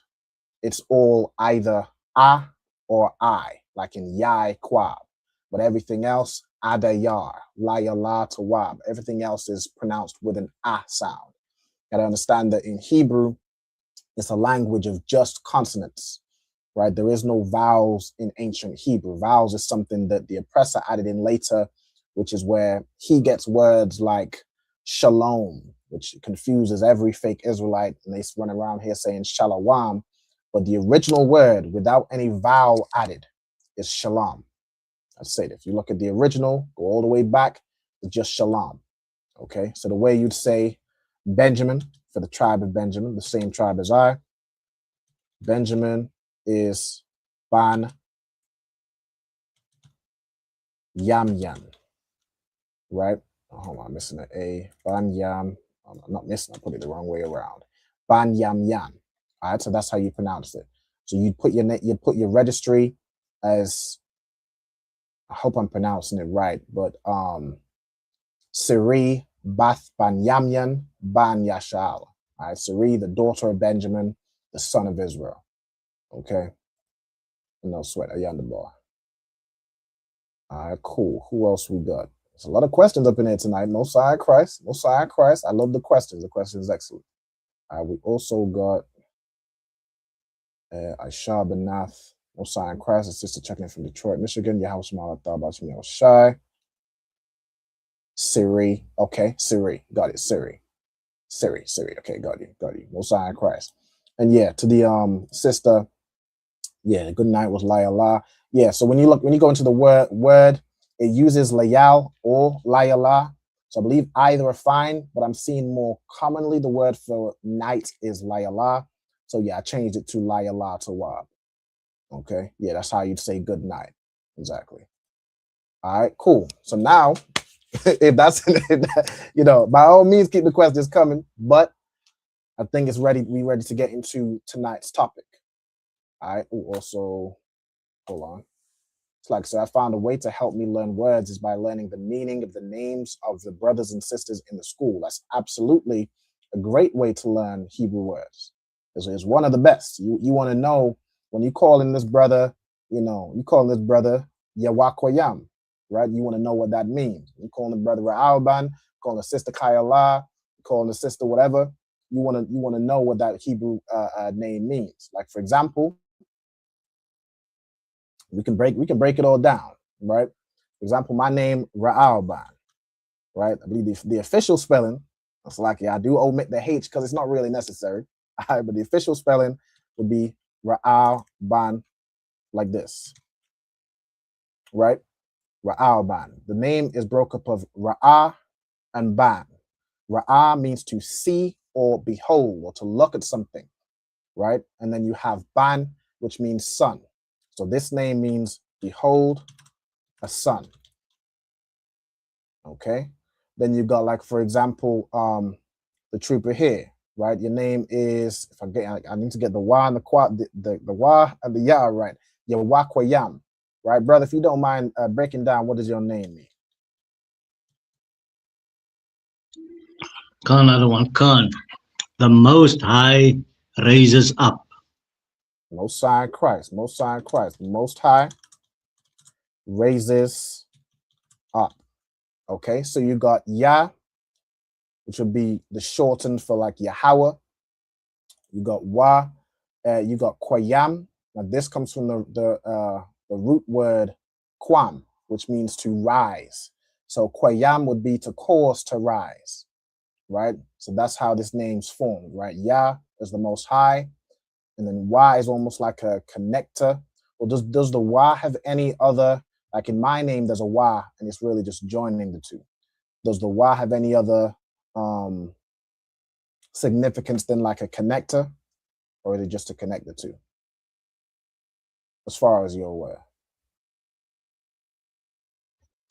It's all either A or I, like in Yai Kwab. But everything else, Adayar, Layala Tawab, everything else is pronounced with an A sound. Gotta understand that in Hebrew, it's a language of just consonants, right? There is no vowels in ancient Hebrew. Vowels is something that the oppressor added in later, which is where he gets words like shalom, which confuses every fake Israelite, and they run around here saying shalawam. But the original word without any vowel added is shalom. I'd say that if you look at the original, go all the way back, it's just shalom. Okay, so the way you'd say Benjamin for the tribe of Benjamin, the same tribe as I, Benjamin is Ban Yam Yam, right? Oh, hold on, I'm missing an A. Ban Yam. I'm not missing, I put it the wrong way around. Ban Yam Yam. All right, so that's how you pronounce it. So you put your registry as, I hope I'm pronouncing it right, but Siri Bath Ban Yamyan Ban Yashal. All right, Siri, the daughter of Benjamin, the son of Israel. Okay. No sweat, a yonder boy. All right, cool. Who else we got? There's a lot of questions up in there tonight. Most High Christ. Most High Christ. I love the questions. The questions excellent. All right, we also got Aisha Benath. Most High Christ. A sister checking in from Detroit, Michigan. Your house, Mala Thaba, Shy. Siri. Okay, Siri. Got it. Siri. Okay, got you. Most High in Christ. And yeah, to the sister, yeah, good night was layala. Yeah, so when you go into the word, it uses layal or layala. So I believe either are fine, but I'm seeing more commonly the word for night is layala. So yeah, I changed it to layala to wab. Okay, yeah, that's how you'd say good night. Exactly. All right, cool. So now, if that's by all means, keep the questions coming. But I think it's ready. We ready to get into tonight's topic. All right. Ooh, also, hold on. It's like, so I found a way to help me learn words is by learning the meaning of the names of the brothers and sisters in the school. That's absolutely a great way to learn Hebrew words. It's one of the best. You want to know when you call in this brother, you call this brother Yawakoyam, right? You want to know what that means. You calling the brother Ra'alban, calling the sister Kayala, calling the sister whatever. You want to know what that Hebrew name means. Like, for example, we can break it all down, right? For example, my name Ra'alban, right? I believe the official spelling, it's like, yeah, I do omit the H because it's not really necessary. All right, but the official spelling would be Ra'alban, like this, right? Ra'alban. The name is broken up of Ra'a and Ban. Ra'a means to see or behold or to look at something, right? And then you have Ban, which means sun. So this name means behold a sun. Okay. Then you got, like, for example, the trooper here, right? Your name is, if I need to get the wa and the qua, the wa and the ya right. Yawakwayam, right, brother? If you don't mind breaking down, what does your name mean? Khan, other one, Khan. The Most High raises up. Most High in Christ. Most High in Christ. Most High raises up. Okay, so you got Yah, which would be the shortened for like Yahweh. You got Wa, you got Kwayam. Now this comes from the root word Kwam, which means to rise. So Kwayam would be to cause to rise, right? So that's how this name's formed, right? Yah is the Most High, and then Wa is almost like a connector. Well, does the Wa have any other, like in my name, there's a Wa, and it's really just joining the two. Does the Wa have any other significance than like a connector, or is it just to connect the two? As far as you're aware,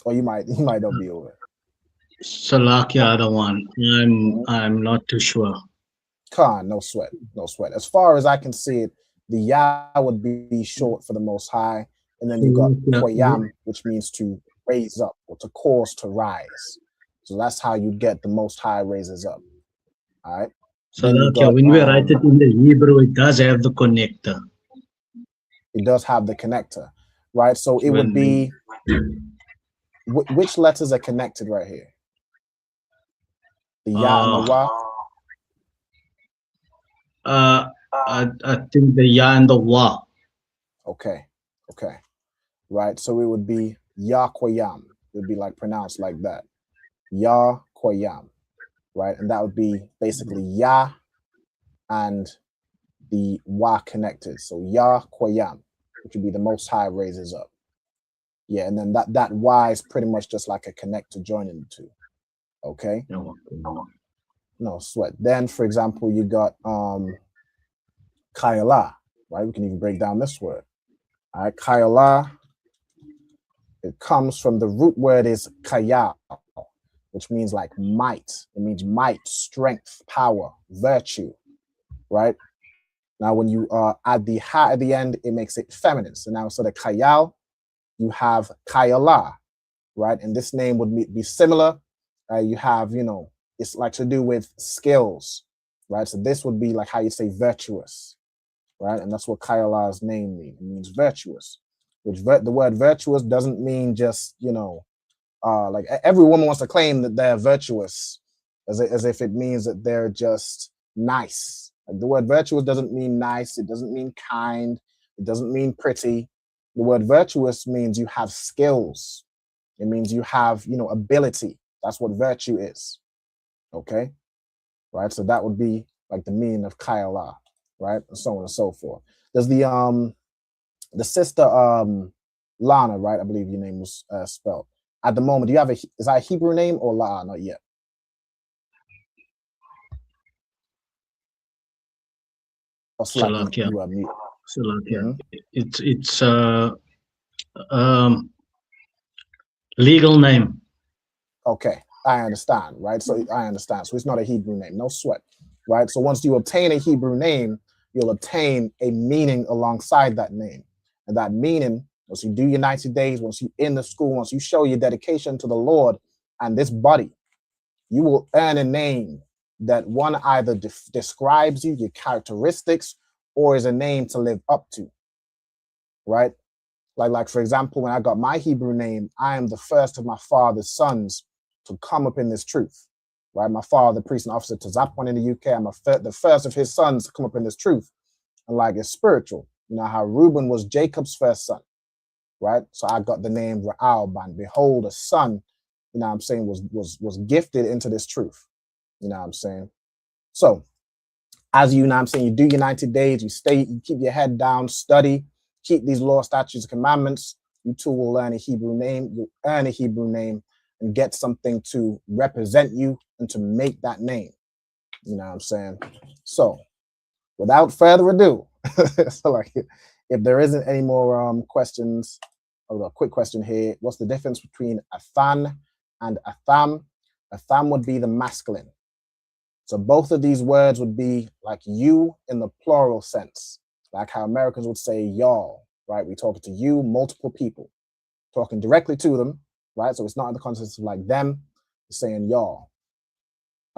or you might not be aware. Salakia, other one. I'm not too sure. Khan, no sweat. As far as I can see it, the Yah would be short for the Most High, and then you got Koyam, which means to raise up or to cause to rise. So that's how you get the Most High raises up. All right. Salakia, when we write it in the Hebrew, it does have the connector. It does have the connector, right? So it would be, which letters are connected right here? The Ya and the Wa? I think the Ya and the Wa. Okay. Right, so it would be Ya Koyam. It would be like pronounced like that. Ya Koyam, right? And that would be basically Ya and the Wa connected. So Ya Koyam, which would be the Most High raises up. Yeah, and then that Y is pretty much just like a connector joining the two. Okay. No sweat. Then, for example, you got Kayala, right? We can even break down this word. All right, Kayala. It comes from the root word is Kayal, which means like might. It means might, strength, power, virtue, right? Now, when you add the ha at the end, it makes it feminine. So now instead of Kayal, you have Kayala, right? And this name would be similar. You have, it's like to do with skills, right? So this would be like how you say virtuous, right? And that's what Kayala's name means. It means virtuous, which the word virtuous doesn't mean just, like every woman wants to claim that they're virtuous as if it means that they're just nice. Like the word virtuous doesn't mean nice. It doesn't mean kind. It doesn't mean pretty. The word virtuous means you have skills. It means you have, ability. That's what virtue is. Okay, right? So that would be like the meaning of Kayala, right? And so on and so forth. There's the sister Lana, right? I believe your name was spelled. At the moment, do you have is that a Hebrew name or La? Not yet. Or Salakia. you are mute. Salakia. It's legal name. Okay, I understand, right? So I understand. So it's not a Hebrew name, no sweat, right? So once you obtain a Hebrew name, you'll obtain a meaning alongside that name. And that meaning, once you do your 90 days, once you in the school, once you show your dedication to the Lord and this body, you will earn a name that one either describes you, your characteristics, or is a name to live up to, right? Like for example, when I got my Hebrew name, I am the first of my father's sons to come up in this truth, right? My father, the priest and officer to Zapwan in the UK, I'm the first of his sons to come up in this truth. And like it's spiritual, you know how Reuben was Jacob's first son, right? So I got the name Ra'alban. Behold, a son, you know what I'm saying, was gifted into this truth, you know what I'm saying? So as you know what I'm saying, you do your 90 days, you keep your head down, study, keep these law, statutes, and commandments, you too will learn a Hebrew name, you'll earn a Hebrew name and get something to represent you and to make that name. You know what I'm saying? So without further ado, so like if there isn't any more questions, a quick question here. What's the difference between Athan and Atham? Atham would be the masculine. So both of these words would be like you in the plural sense, like how Americans would say y'all, right? We're talking to you, multiple people, talking directly to them, right? So it's not in the context of like them, it's saying y'all.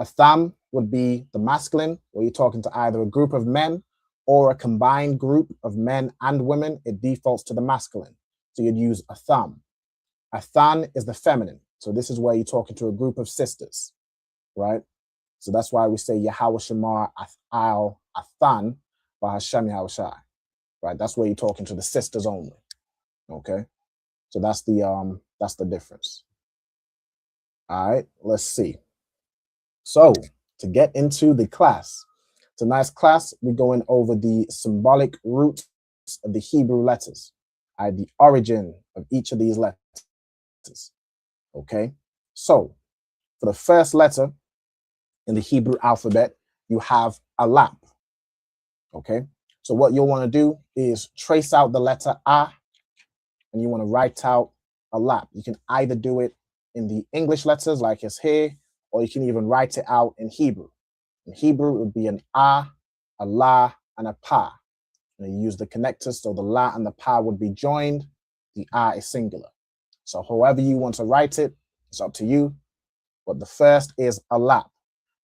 Atham would be the masculine, where you're talking to either a group of men or a combined group of men and women. It defaults to the masculine. So you'd use Atham. Athan is the feminine. So this is where you're talking to a group of sisters, right? So that's why we say Yahweh Shemar Al Athan Bahashem Yahushai, right? That's where you're talking to the sisters only. Okay, so that's the difference. All right, let's see. So to get into the class, tonight's class, we're going over the symbolic roots of the Hebrew letters, the origin of each of these letters. Okay, so for the first letter in the Hebrew alphabet, you have Alap. Okay, so what you'll want to do is trace out the letter A, and you want to write out Alap. You can either do it in the English letters like it's here, or you can even write it out in Hebrew. In Hebrew, it would be an A, a La, and a Pa. And you use the connectors, so the La and the Pa would be joined. The A is singular. So however you want to write it, it's up to you. But the first is Alap.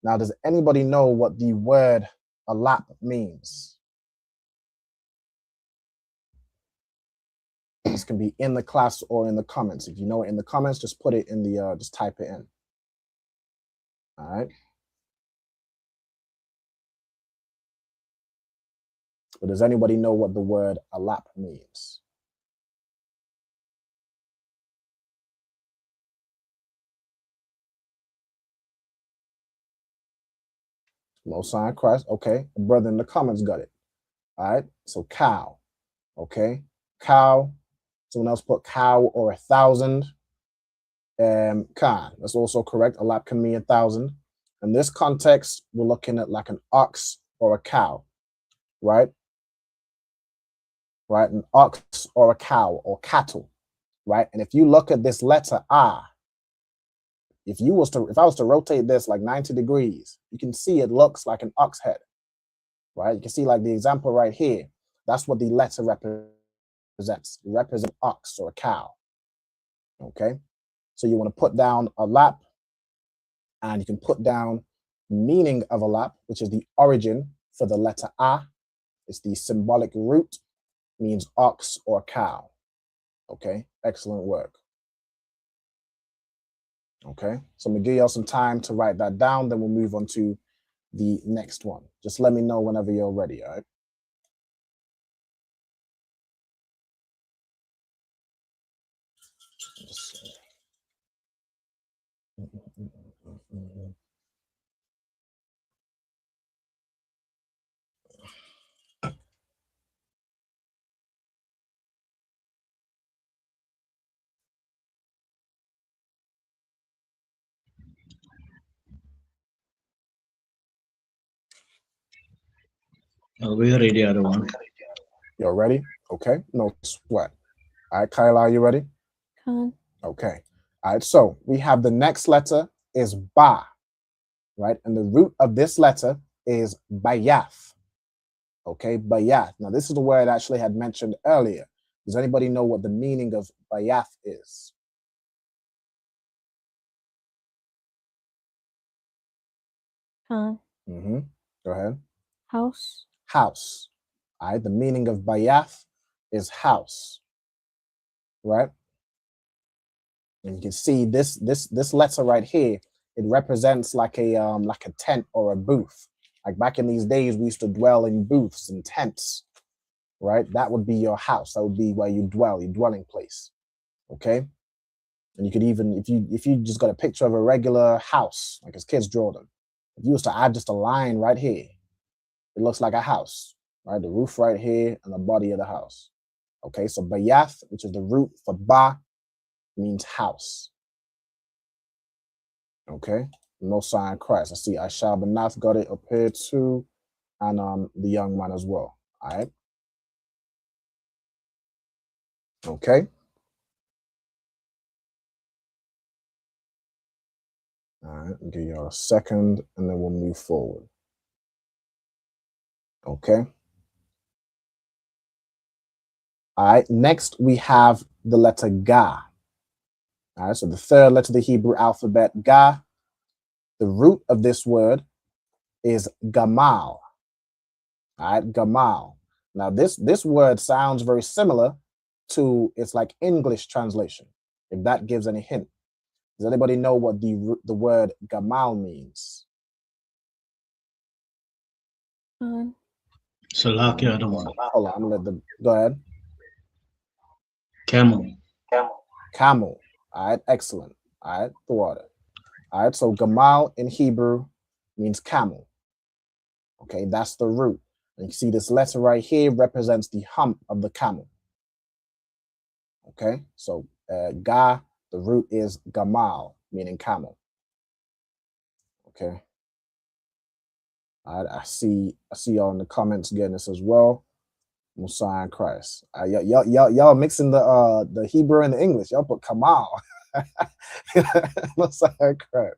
Now, does anybody know what the word Alap means? This can be in the class or in the comments. If you know it in the comments, just put it in the, just type it in. All right. But does anybody know what the word Alap means? Most sign Christ. Okay. A brother in the comments got it. All right. So cow. Okay. Cow. Someone else put cow or 1,000. Khan. That's also correct. Alap can mean 1,000. In this context, we're looking at like an ox or a cow, right? Right? An ox or a cow or cattle, right? And if you look at this letter A, if I was to rotate this like 90 degrees, you can see it looks like an ox head, right? You can see like the example right here. That's what the letter represents. It represents ox or a cow. Okay. So you want to put down a lap, and you can put down meaning of a lap, which is the origin for the letter A. It's the symbolic root, means ox or cow. Okay. Excellent work. Okay, so I'm gonna give y'all some time to write that down, then we'll move on to the next one. Just let me know whenever you're ready, all right? We're ready, other one. You're ready? Okay, no sweat. All right, Kyla, are you ready? Khan. Okay. All right, so we have the next letter is ba, right? And the root of this letter is bayath. Okay, bayath. Now, this is the word I actually had mentioned earlier. Does anybody know what the meaning of bayath is? Khan. Go ahead. House. House. All right, the meaning of bayath is house, right? And you can see this letter right here. It represents like a tent or a booth. Like back in these days, we used to dwell in booths and tents, right? That would be your house. That would be where you dwell, your dwelling place. Okay. And you could even, if you just got a picture of a regular house, like as kids draw them, if you was to add just a line right here, it looks like a house, right? The roof right here and the body of the house. Okay, so bayath, which is the root for ba, means house. Okay, no sign Christ. I see Aisha Banath got it up here too, and the young man as well. All right. Okay. All right, I'll give you a second and then we'll move forward. Okay. All right, next we have the letter Ga. All right, so the third letter of the Hebrew alphabet, Ga. The root of this word is Gamal. All right, Gamal. Now this word sounds very similar to its like English translation, if that gives any hint. Does anybody know what the word Gamal means? Khan. Salakia, other one. Hold on, I'm gonna let them go ahead. Camel. Camel. All right, excellent. All right, the water. All right, so Gamal in Hebrew means camel. Okay, that's the root. And you see this letter right here represents the hump of the camel. Okay, so Ga, the root is Gamal, meaning camel. Okay. All right, I see y'all in the comments getting this as well. Messiah and Christ. Y'all mixing the Hebrew and the English. Y'all put Kamal. Messiah and Christ.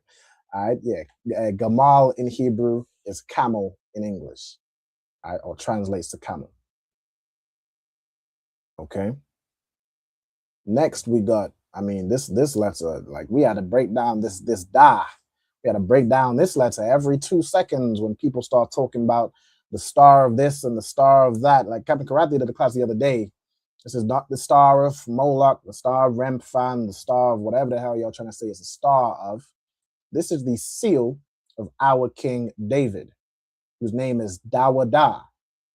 All right, yeah. Gamal in Hebrew is camel in English. All right, or translates to camel. Okay. Next we got, I mean, this letter, like we had to break down this da. We had to break down this letter every 2 seconds when people start talking about the star of this and the star of that. Like Captain Karate did the class the other day. This is not the star of Moloch, the star of Remphan, the star of whatever the hell y'all trying to say is the star of. This is the seal of our King David, whose name is Dawada.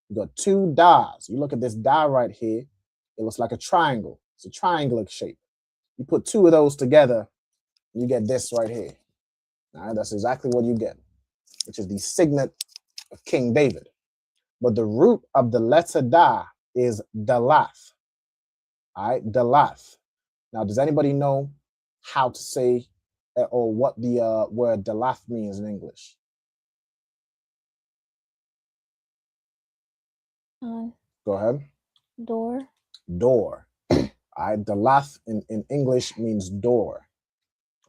You got 2 das. You look at this da right here, it looks like a triangle. It's a triangular shape. You put 2 of those together, you get this right here. All right, that's exactly what you get, which is the signet of King David. But the root of the letter da is dalath. All right, dalath. Now, does anybody know how to say or what the word dalath means in English? Khan. Go ahead. Door. Door. All right, dalath in English means door.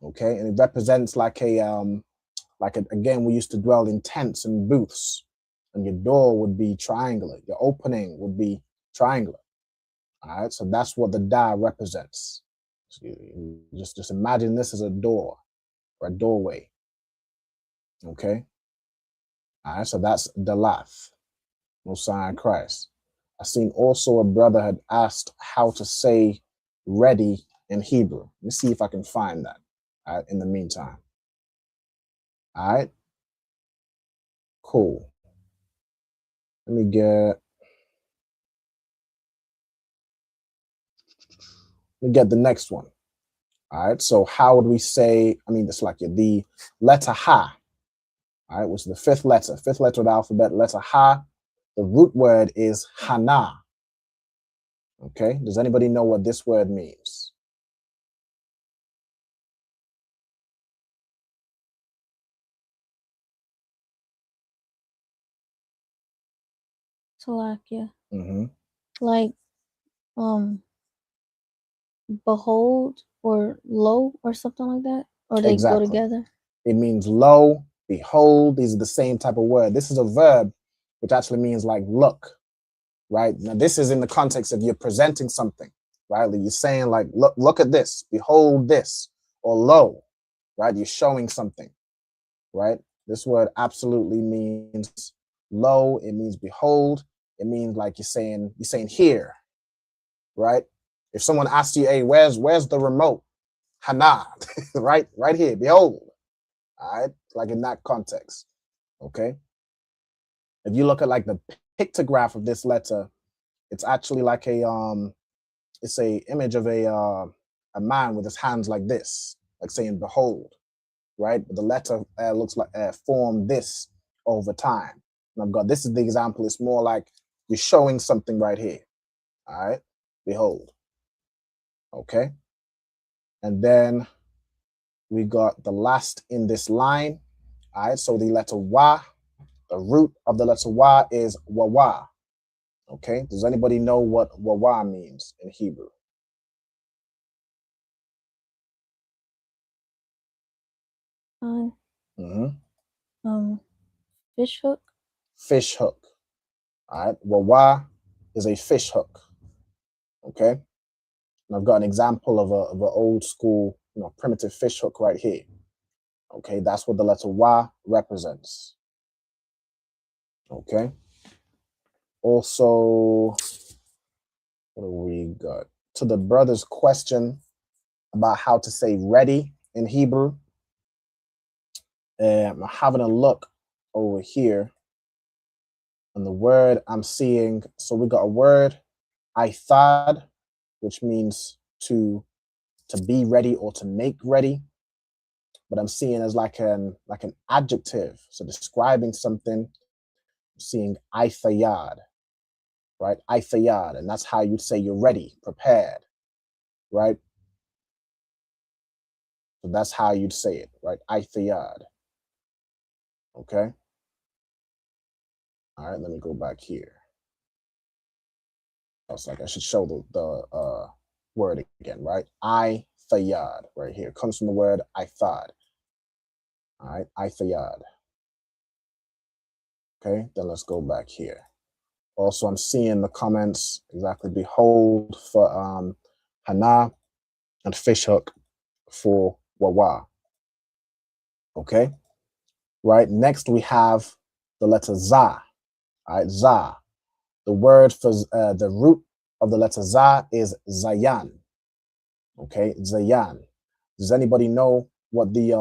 Okay, and it represents like again, we used to dwell in tents and booths, and your door would be triangular. Your opening would be triangular. All right, so that's what the da represents. So just imagine this as a door or a doorway. Okay. All right, so that's Dalath, Messiah in Christ. I seen also a brother had asked how to say ready in Hebrew. Let me see if I can find that. All right, in the meantime. All right. Cool. Let me get the next one. All right. So how would we say? I mean, it's like the letter Ha. All right, which is the fifth letter of the alphabet. Letter Ha. The root word is Hana. Okay. Does anybody know what this word means? Salakia. Mm-hmm. Like, behold or lo or something like that? Or they go Exactly. together? It means lo, behold. These are the same type of word. This is a verb, which actually means like look, right? Now, this is in the context of you're presenting something, right? You're saying like, look at this, behold this, or lo, right? You're showing something, right? This word absolutely means lo. It means behold. It means like you're saying here, right? If someone asks you, hey, where's the remote? Hana, right here, behold. All right, like in that context. Okay. If you look at like the pictograph of this letter, it's actually like it's a image of a man with his hands like this, like saying behold, right? But the letter looks like formed this over time. And I've got, this is the example. It's more like you're showing something right here. All right, behold. Okay. And then we got the last in this line. All right, so the letter wa, the root of the letter wa is wawa. Okay, does anybody know what wawa means in Hebrew? Fish hook. Fish hook. All right, wawa is a fish hook. Okay, and I've got an example of an old school, primitive fish hook right here. Okay, that's what the letter wa represents. Okay. Also, what do we got? To the brother's question about how to say ready in Hebrew, I'm having a look over here, and the word I'm seeing, so we got a word, aithad, which means to be ready or to make ready, but I'm seeing as like an adjective, so describing something. I'm seeing aithayad, right? Aithayad, and that's how you'd say you're ready, prepared, right? So that's how you'd say it, right? Aithayad. Okay. All right, let me go back here. I was like, I should show the word again, right? Aithayad, right here. Comes from the word aithad. All right, aithayad. Okay, then let's go back here. Also, I'm seeing the comments exactly. Behold for hana and fishhook for wawa. Okay, right. Next we have the letter za. All right, za. The word for the root of the letter za is zayan. Okay, zayan. Does anybody know what the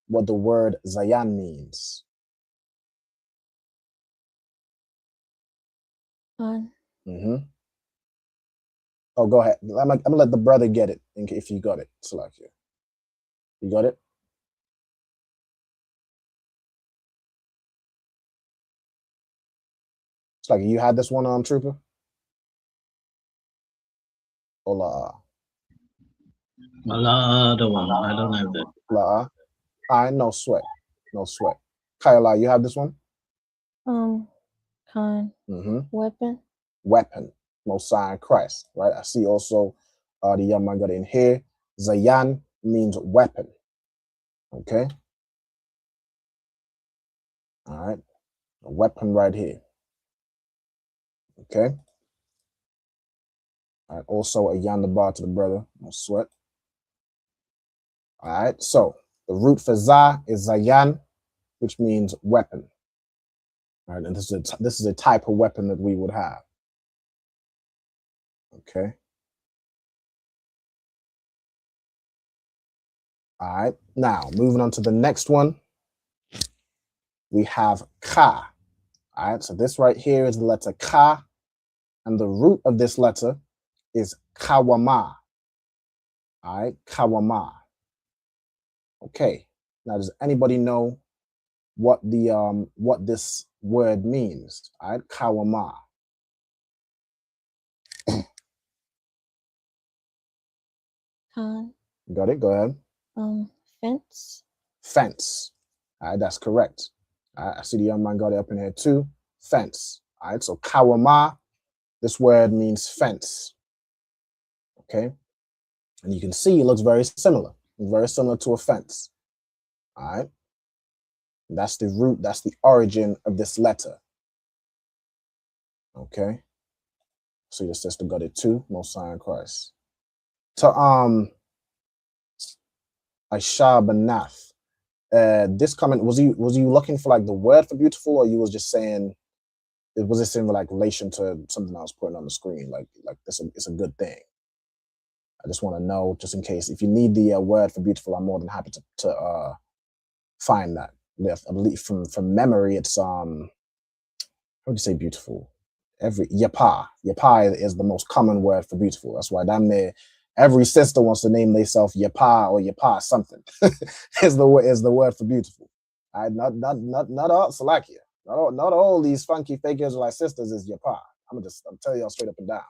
word zayan means? Mm-hmm. Oh, go ahead. I'm gonna let the brother get it if you got it. Salakia. You got it? It's like you had this one, Trooper? Hola. The one. I don't have that. All right, no sweat. No sweat. Kayla, you have this one? Weapon. Weapon. Most sign Christ, right? I see also the young man got it in here. Zayan means weapon. Okay. All right. A weapon right here. Okay. All right. Also a yonder bar to the brother. No sweat. All right. So the root for za is zayan, which means weapon. All right. And this is a type of weapon that we would have. Okay. All right. Now moving on to the next one. We have ka. All right. So this right here is the letter ka. And the root of this letter is kawama. All right. Kawama. Okay. Now, does anybody know what this word means? All right. Kawama. Got it? Go ahead. Fence. Fence. All right. That's correct. All right, I see the young man got it up in here too. Fence. All right, so kawama, this word means fence. Okay, and you can see it looks very similar to a fence. All right, that's the root, that's the origin of this letter. Okay, see the sister got it too, Most High in Christ. To Aisha Banath, this comment, was you looking for like the word for beautiful, or you was just saying, was this in like relation to something I was putting on the screen, like this, it's a good thing? I just want to know, just in case, if you need the word for beautiful, I'm more than happy to find that. I believe from memory, it's how do you say beautiful? Yapa is the most common word for beautiful. That's why damn near every sister wants to name themselves Yapa or Yapa something. is the word for beautiful. Not all Salakia. Not all these funky fake Israelite sisters is Yapa. I'm telling y'all straight up and down.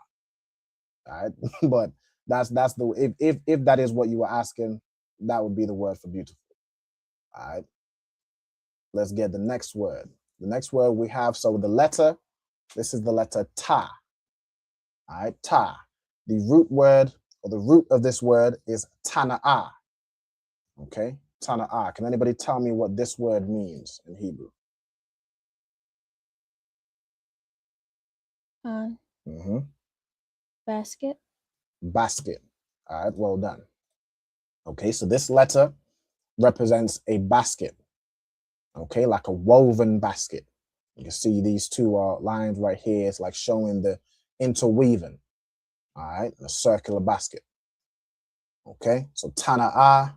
All right, but that's the if that is what you were asking, that would be the word for beautiful. All right, let's get the next word. The next word we have, so the letter, this is the letter ta. All right, ta. The root word, or the root of this word, is tana'ah. Okay, tana'ah. Can anybody tell me what this word means in Hebrew? Basket. Basket. All right, well done. Okay, so this letter represents a basket. Okay, like a woven basket. You can see these two lines right here. It's like showing the interweaving. All right, a circular basket. Okay, so tana'ah,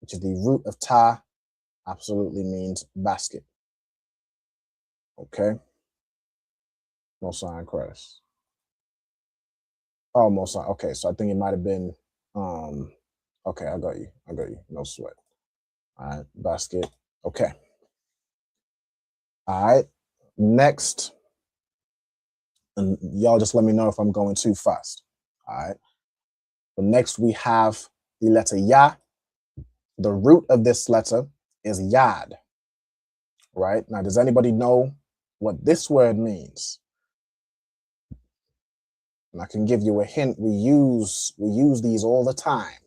which is the root of ta, absolutely means basket. Okay, Most High in Christ. Oh, Most High. Okay, so I think it might have been. Okay, I got you. No sweat. All right, basket. Okay. All right. Next, and y'all just let me know if I'm going too fast. All right. But next we have the letter ya. The root of this letter is yad. Right now, does anybody know what this word means? And I can give you a hint. We use these all the time.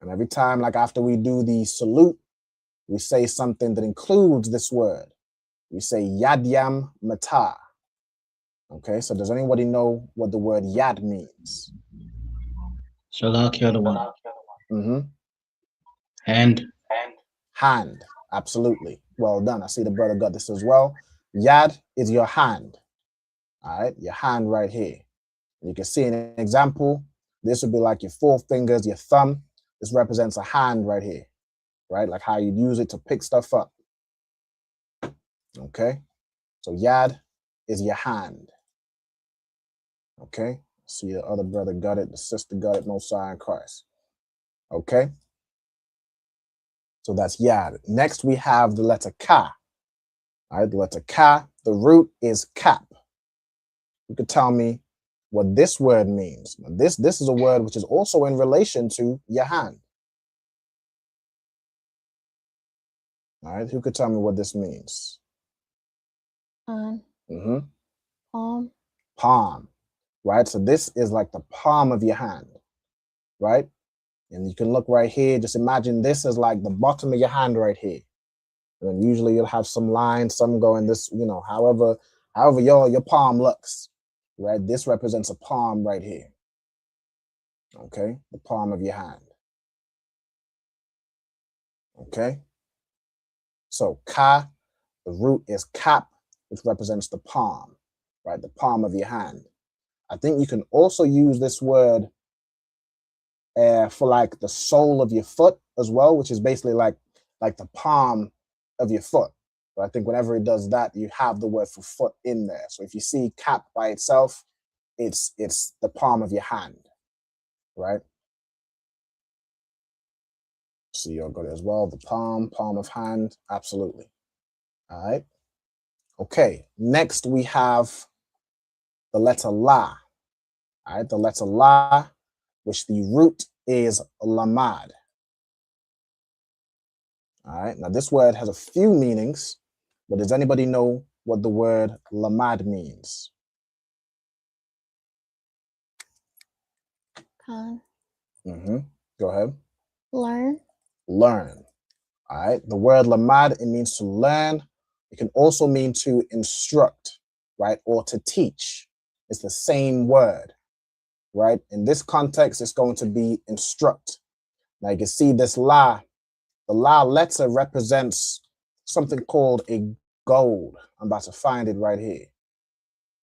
And every time, like after we do the salute, we say something that includes this word. We say yadyam mata. Okay, so does anybody know what the word yad means? Salakia the one. Mm-hmm. Hand, absolutely. Well done. I see the brother got this as well. Yad is your hand. All right, your hand right here. You can see an example. This would be like your four fingers, your thumb. This represents a hand right here, right? Like how you'd use it to pick stuff up. Okay, so yad is your hand. Okay, see the other brother got it, the sister got it, Most High in Christ. Okay, so that's yad. Next we have the letter ka. All right, the letter ka, the root is cap. You could tell me what this word means. Now, this is a word which is also in relation to your hand. All right, who could tell me what this means? Palm. Right, so this is like the palm of your hand, right? And you can look right here. Just imagine this is like the bottom of your hand right here. And then usually you'll have some lines, some going this, however your palm looks, right? This represents a palm right here. Okay, the palm of your hand. Okay, so ka, the root is kap, which represents the palm, right? The palm of your hand. I think you can also use this word for like the sole of your foot as well, which is basically like the palm of your foot. But I think whenever it does that, you have the word for foot in there. So if you see cap by itself, it's the palm of your hand, right? So you'll got it as well. The palm of hand, absolutely. All right. Okay. Next we have the letter la. All right, the letter la, which the root is lamad. All right. Now this word has a few meanings, but does anybody know what the word lamad means? Khan. Go ahead. Learn. Learn. All right. The word lamad, it means to learn. It can also mean to instruct, right? Or to teach. It's the same word, right? In this context, it's going to be instruct. Now you can see this la. The la letter represents something called a gold. I'm about to find it right here.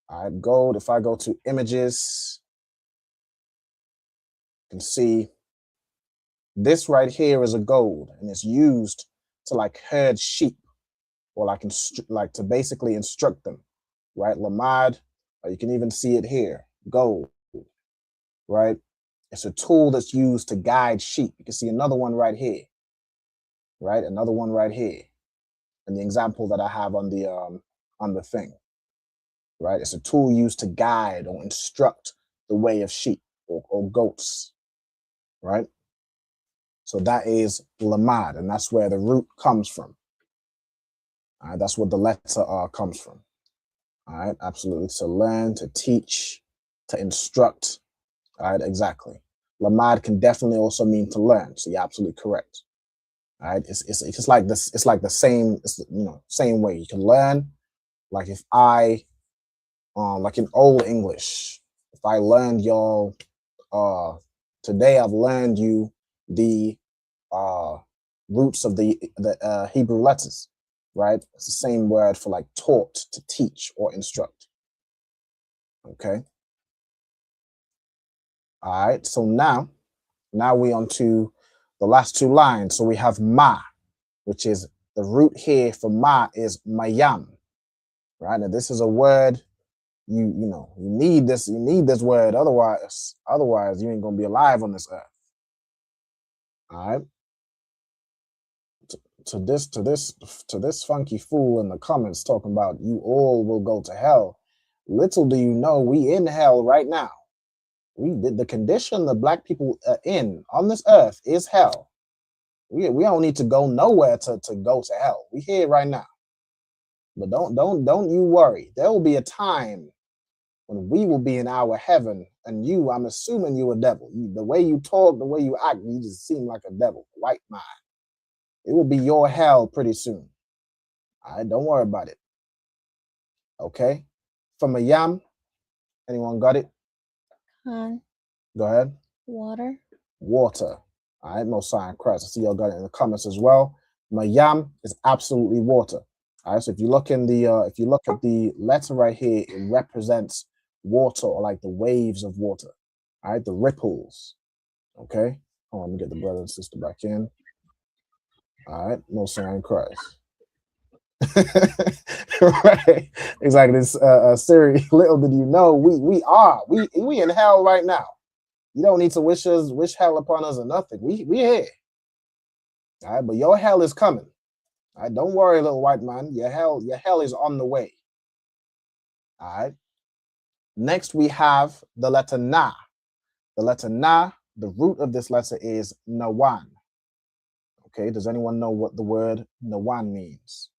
All right, gold. If I go to images, you can see this right here is a gold, and it's used to like herd sheep, or like to basically instruct them, right? Lamad, or you can even see it here, gold, right? It's a tool that's used to guide sheep. You can see another one right here, right? Another one right here, and the example that I have on the thing, right? It's a tool used to guide or instruct the way of sheep or goats, right? So that is lamad, and that's where the root comes from. All right, that's what the letter R comes from. All right, absolutely. To learn, to teach, to instruct. All right, exactly. Lamad can definitely also mean to learn. So you're absolutely correct. All right, it's just like this. It's like the same. It's, same way you can learn. Like if I, like in Old English, if I learned y'all, today I've learned you the roots of the Hebrew letters, right? It's the same word for like taught, to teach or instruct. Okay. All right. So now we on to the last two lines. So we have ma, which is the root here for ma is mayam, right? Now this is a word you need this word, otherwise you ain't gonna be alive on this earth. All right. To this funky fool in the comments talking about you all will go to hell. Little do you know, we in hell right now. The condition the black people are in on this earth is hell. We don't need to go nowhere to go to hell. We here right now. But don't you worry. There will be a time when we will be in our heaven, and you, I'm assuming you a devil. The way you talk, the way you act, you just seem like a devil, white mind. It will be your hell pretty soon. All right, don't worry about it. Okay. From a yam, anyone got it? Khan. Go ahead. Water. Water. All right, no sign Christ. I see y'all got it in the comments as well. Mayam is absolutely water. All right, so if you look at the letter right here, it represents water, or like the waves of water. All right, the ripples. Okay. Hold on, let me get the brother and sister back in. All right, no sign Christ. Right, exactly. This Siri, little did you know, we in hell right now. You don't need to wish hell upon us or nothing. We here. All right, but your hell is coming. All right, don't worry, little white man. Your hell is on the way. All right. Next, we have the letter na. The letter na, the root of this letter is nawan. Okay, does anyone know what the word nawan means?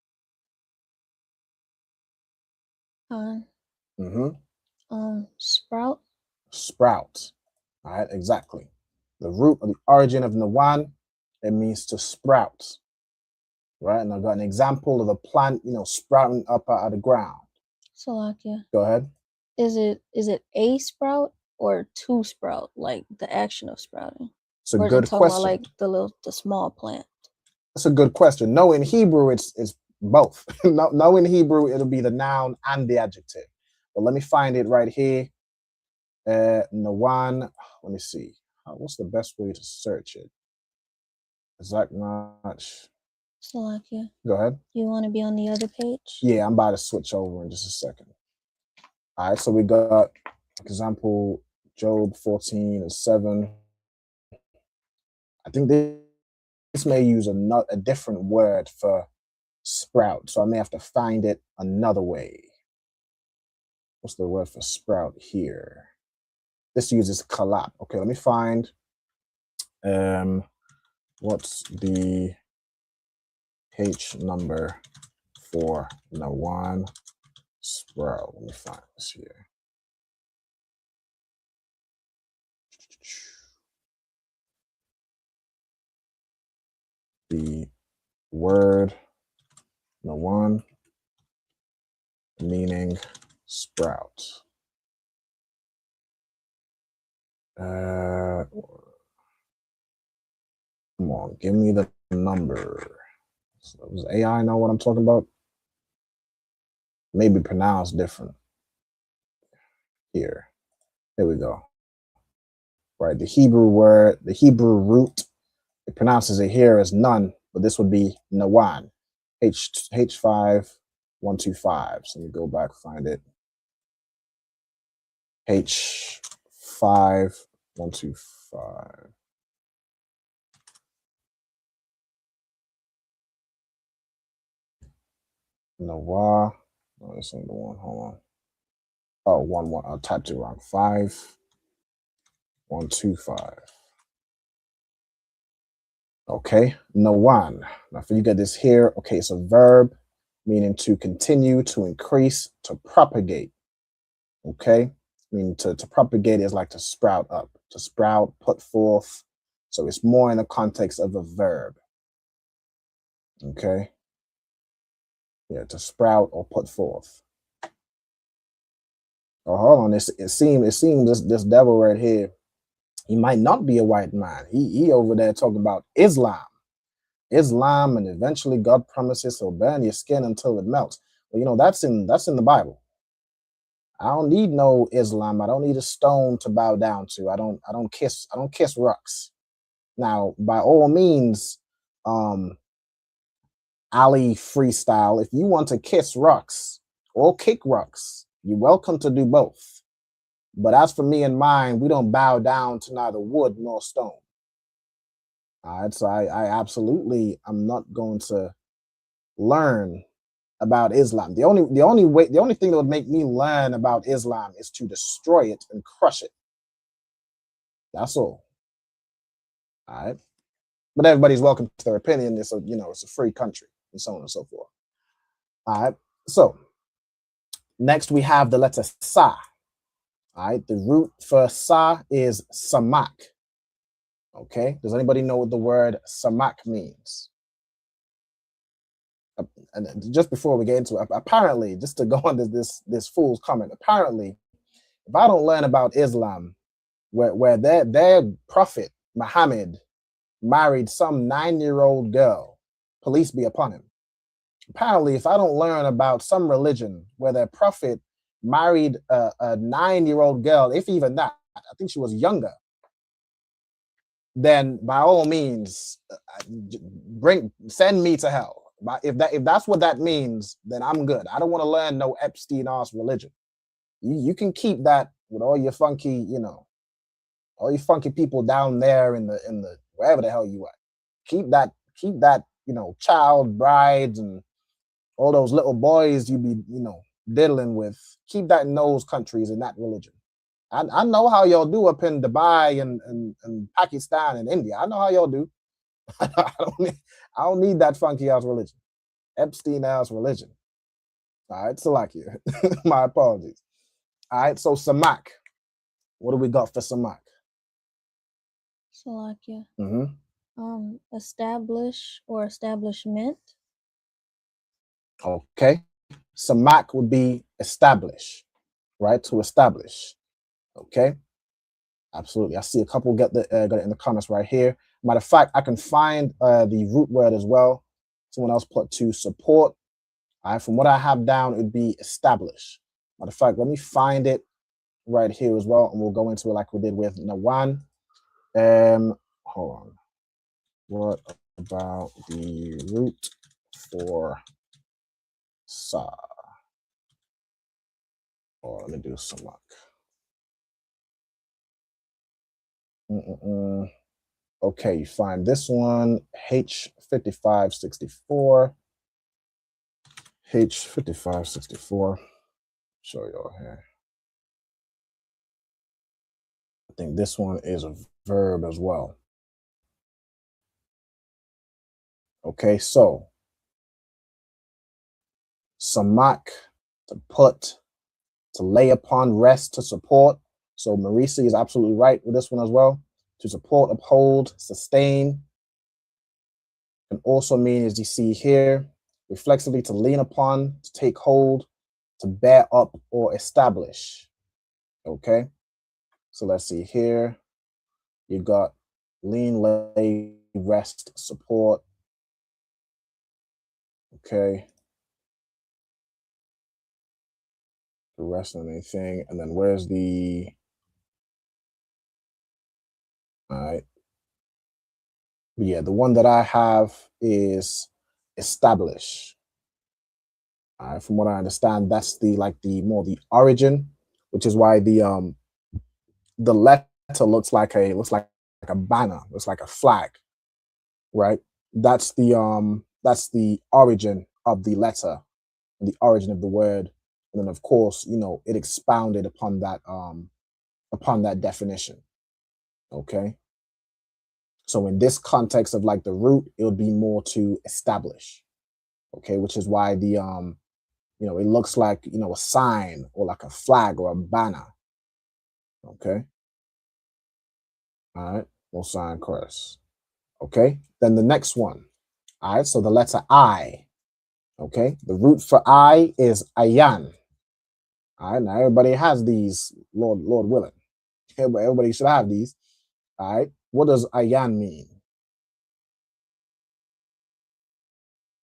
Sprout. Sprout. All right, exactly. The root of the origin of nawan, it means to sprout. Right, and I've got an example of a plant, sprouting up out of the ground. Salakia. Go ahead. Is it a sprout or to sprout, like the action of sprouting? It's a good question. About like the small plant. That's a good question. No, in Hebrew, it's both. no, in Hebrew, it'll be the noun and the adjective. But let me find it right here. Nawan. Let me see. What's the best way to search it? Exact match. Salakia. Go ahead. You want to be on the other page? Yeah, I'm about to switch over in just a second. All right, so we got example Job 14:7. I think this may use a different word for sprout, so I may have to find it another way. What's the word for sprout here? This uses kalap. Okay, let me find what's the page number for Nawan Sprout. Let me find this here. The word, the one, meaning sprout. Come on, give me the number. So does AI know what I'm talking about? Maybe pronounced different. Here we go. Right, the Hebrew word, the Hebrew root, it pronounces it here as none, but this would be Nawan, H5125. So let me go back, find it. H5125. Nawa. No, this ain't the one. Hold on. Oh, 1. I typed it wrong. 5125. Okay, Nawan. Now, for you get this here, okay, it's a verb meaning to continue, to increase, to propagate. Okay, I mean to propagate is like to sprout up, to sprout, put forth. So it's more in the context of a verb. Okay, yeah, to sprout or put forth. Oh, hold on. It seems this devil right here, he might not be a white man. He over there talking about Islam, and eventually God promises he'll burn your skin until it melts. Well, you know, that's in the Bible. I don't need no Islam. I don't need a stone to bow down to. I don't kiss rocks. Now, by all means, Ali freestyle. If you want to kiss rocks or kick rocks, you're welcome to do both. But as for me and mine, we don't bow down to neither wood nor stone. All right, so I absolutely, I'm not going to learn about Islam. The only thing that would make me learn about Islam is to destroy it and crush it. That's all. All right, but everybody's welcome to their opinion. It's a free country, and so on and so forth. All right, so next we have the letter Sa. All right, the root for Sa is Samak. Okay, does anybody know what the word Samak means? And just before we get into it, apparently, just to go on this fool's comment, apparently, if I don't learn about Islam, where their prophet Muhammad married some 9-year-old girl, police be upon him. Apparently, if I don't learn about some religion where their prophet married a 9-year-old girl, if even that, I think she was younger, then by all means, send me to hell. If that's what that means, then I'm good. I don't want to learn no Epstein-ass religion. You can keep that with all your funky, all you funky people down there in the wherever the hell you are. Keep that, child brides and all those little boys you be, diddling with. Keep that in those countries, in that religion. I know how y'all do up in Dubai and Pakistan and India. I know how y'all do. I don't need that funky ass religion, Epstein ass religion. All right, Salakia. My apologies. All right, so Samak. What do we got for Samak? Salakia. Mm-hmm. Establish or establishment. Okay. Samak would be establish, right? To establish. Okay. Absolutely. I see a couple got it in the comments right here. Matter of fact, I can find the root word as well. Someone else put to support. All right, from what I have down, it would be establish. Matter of fact, let me find it right here as well, and we'll go into it like we did with Nawan. Hold on. What about the root for Sa? Or let me do Samak. Okay, you find this one, H5564. H5564. Show y'all here. I think this one is a verb as well. Okay, so Samak, to put, to lay upon, rest, to support. So Marisa is absolutely right with this one as well. To support, uphold, sustain. Can also mean, as you see here, reflexively to lean upon, to take hold, to bear up or establish. Okay, so let's see here. You got lean, lay, rest, support. Okay. The rest on anything. And then where's the, all right. But yeah, the one that I have is establish. All right, from what I understand, that's the more the origin, which is why the letter looks like a banner, looks like a flag, right? That's the origin of the letter, the origin of the word, and then of course, you know, it expounded upon that definition. Okay. So in this context of like the root, it would be more to establish. Okay, which is why the you know, it looks like, you know, a sign or like a flag or a banner. Okay. All right. We'll sign chorus. Okay. Then the next one. All right. So the letter I. Okay. The root for I is ayan. All right. Now everybody has these, Lord willing. Everybody should have these. All right. What does ayan mean?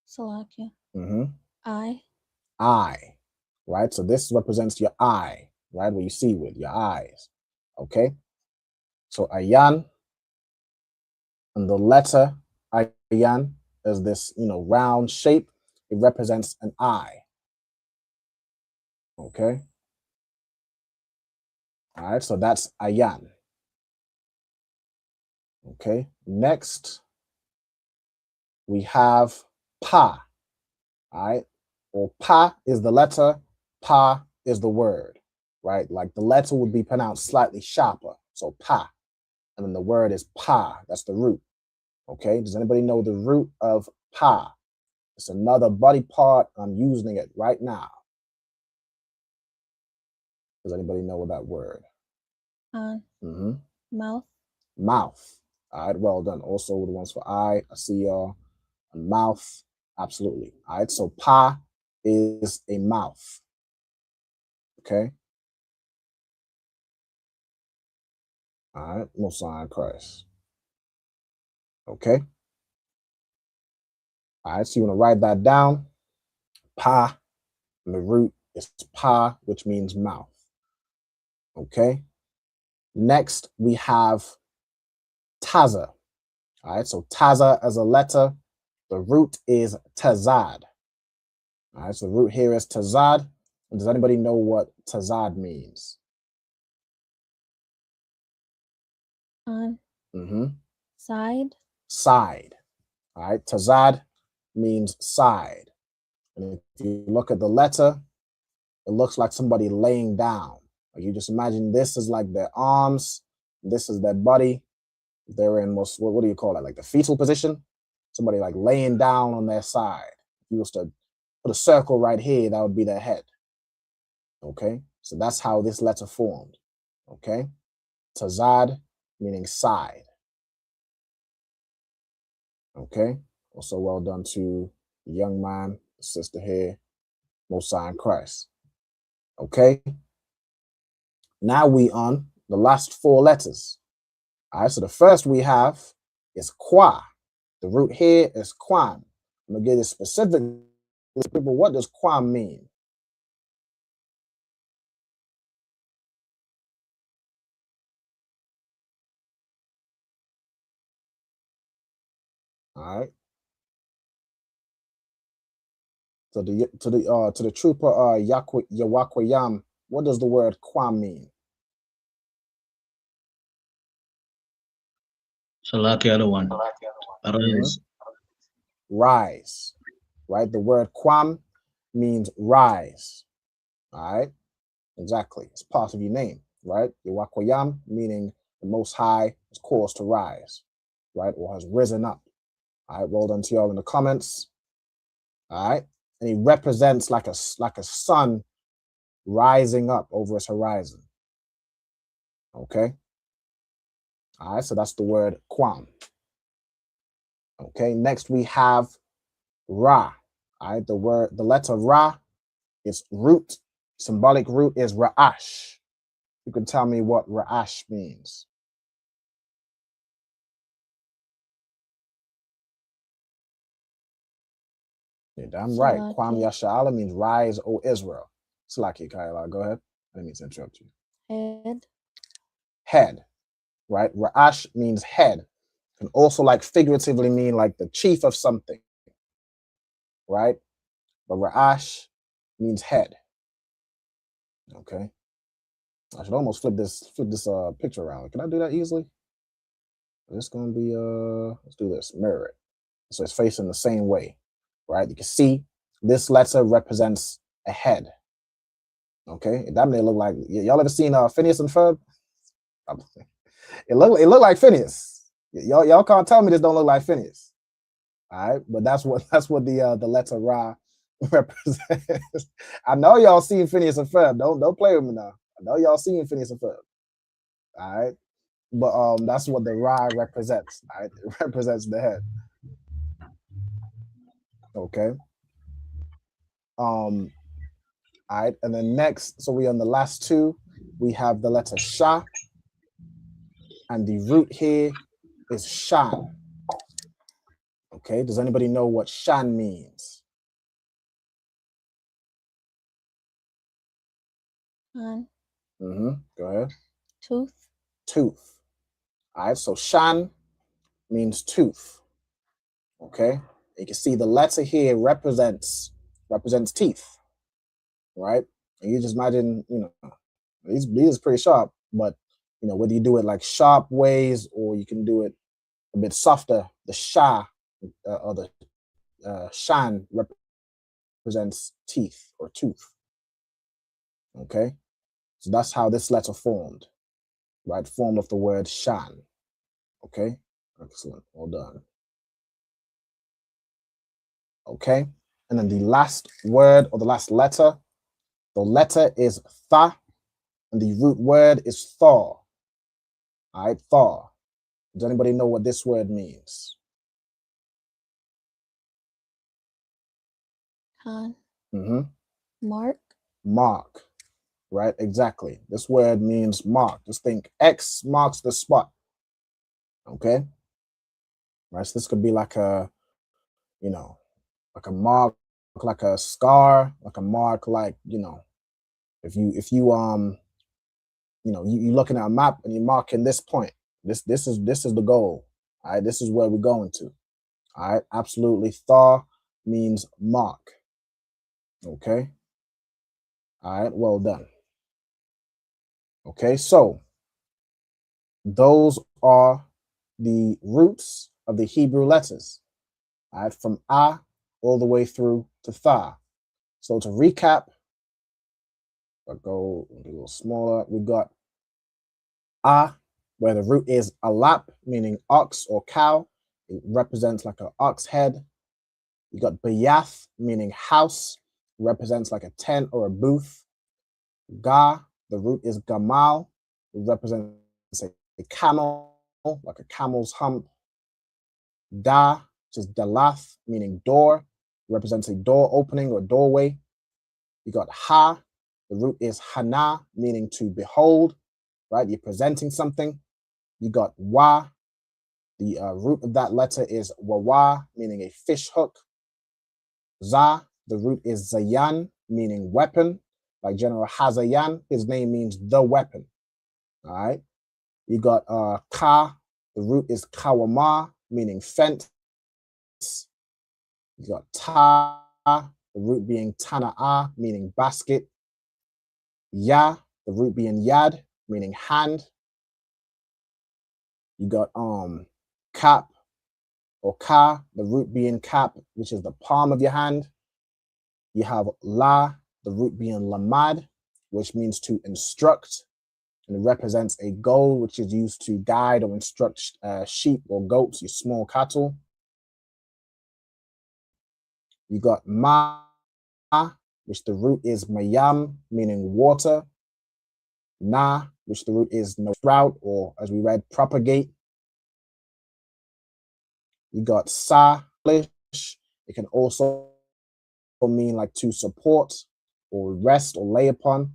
Salakia. Mm-hmm. I. Right? So this represents your eye, right? What you see with your eyes. Okay. So ayan, and the letter ayan is this, you know, round shape. It represents an eye. Okay. All right. So that's ayan. Okay. Next, we have pa. All right. Or pa is the letter, pa is the word, right? Like the letter would be pronounced slightly sharper. So pa. And then the word is pa. That's the root. Okay. Does anybody know the root of pa? It's another body part. I'm using it right now. Does anybody know what that word? Mouth. Mouth. All right. Well done. Also the ones for I see y'all. And mouth. Absolutely. All right. So pa is a mouth. Okay. All right. No sign Christ. Okay. All right. So you want to write that down. Pa. And the root is pa, which means mouth. Okay. Next, we have taza. All right. So taza as a letter, the root is tazad. All right. So the root here is tazad. And does anybody know what tazad means? Side. Side. All right. Tazad means side. And if you look at the letter, it looks like somebody laying down. Like you just imagine this is like their arms, this is their body. They're in most, what do you call it? Like the fetal position. Somebody like laying down on their side. If you was to put a circle right here, that would be their head. Okay. So that's how this letter formed. Okay. Tazad meaning side. Okay. Also well done to the young man, the sister here, Most High in Christ. Okay. Now we on the last four letters. All right. So the first we have is qua. The root here is quam. I'm gonna get it specific. People, what does quam mean? All right. To the trooper Yawakwayam, what does the word quam mean? Salaki, other one. Arise. Rise. Right. The word quam means rise. All right. Exactly. It's part of your name, right? Yawakwayam, meaning the Most High is caused to rise, right? Or has risen up. All right. Well done to y'all in the comments. All right. And he represents like a sun rising up over its horizon. Okay. All right, so that's the word Quam. Okay, next we have Ra. All right, the letter Ra is root. Symbolic root is Ra'ash. You can tell me what Ra'ash means. Yeah, damn right. Kwam Yasha'ala means rise, O Israel. Slaki Kaila, go ahead. I didn't mean to interrupt you. Head. Head, right? Ra'ash means head. Can also like figuratively mean like the chief of something, right? But Ra'ash means head. Okay. I should almost flip this picture around. Can I do that easily? It's gonna be let's do this, mirror it. So it's facing the same way, right? You can see this letter represents a head. Okay, that may look like, y'all ever seen Phineas and Ferb? It looked like Phineas. Y'all can't tell me this don't look like Phineas. All right, but that's what the letter Ra represents. I know y'all seen Phineas and Ferb. Don't play with me now. I know y'all seen Phineas and Ferb. All right, but that's what the Ra represents. All right, it represents the head. Okay. All right, and then next, so we on the last two, we have the letter Sha, and the root here is Shan. Okay, does anybody know what Shan means? Go ahead. Tooth. Tooth. All right, so Shan means tooth. Okay, you can see the letter here represents teeth, right? And you just imagine, these are pretty sharp, but whether you do it like sharp ways or you can do it a bit softer, the Sha or the Shan represents teeth or tooth. Okay, so that's how this letter formed, right? Formed of the word Shan. Okay, excellent, well done. Okay, and then the last word or the last letter, the letter is Tha, and the root word is Thaw. All right, Thaw. Does anybody know what this word means? Mark. Mark, right? Exactly. This word means mark. Just think X marks the spot. Okay. Right. So this could be like a, like a mark, like a scar, like a mark, like, if you you looking at a map and you're marking this point. This is the goal. All right. This is where we're going to. All right. Absolutely. Thaw means mark. Okay. All right. Well done. Okay. So those are the roots of the Hebrew letters. All right. From A all the way through to Tha. So to recap, I'll go a little smaller. We got A, where the root is alap, meaning ox or cow. It represents like an ox head. You got Bayath, meaning house, represents like a tent or a booth. Ga, the root is gamal, it represents a camel, like a camel's hump. Da, which is dalath, meaning door, represents a door opening or doorway. You got Ha, the root is hana, meaning to behold, right? You're presenting something. You got Wa, the root of that letter is wawa, meaning a fish hook. Za, the root is zayan, meaning weapon. Like General Hazayan, his name means the weapon. All right. You got Ka, the root is kawama, meaning fence. You got Ta, the root being tana'a, meaning basket. Ya, the root being yad, meaning hand. You got Kap or Ka, the root being cap, which is the palm of your hand. You have La, the root being lamad, which means to instruct, and it represents a goal which is used to guide or instruct sheep or goats, your small cattle. You got Ma, which the root is mayam, meaning water. Na, which the root is no sprout, or as we read, propagate. You got sa, it can also mean like to support or rest or lay upon.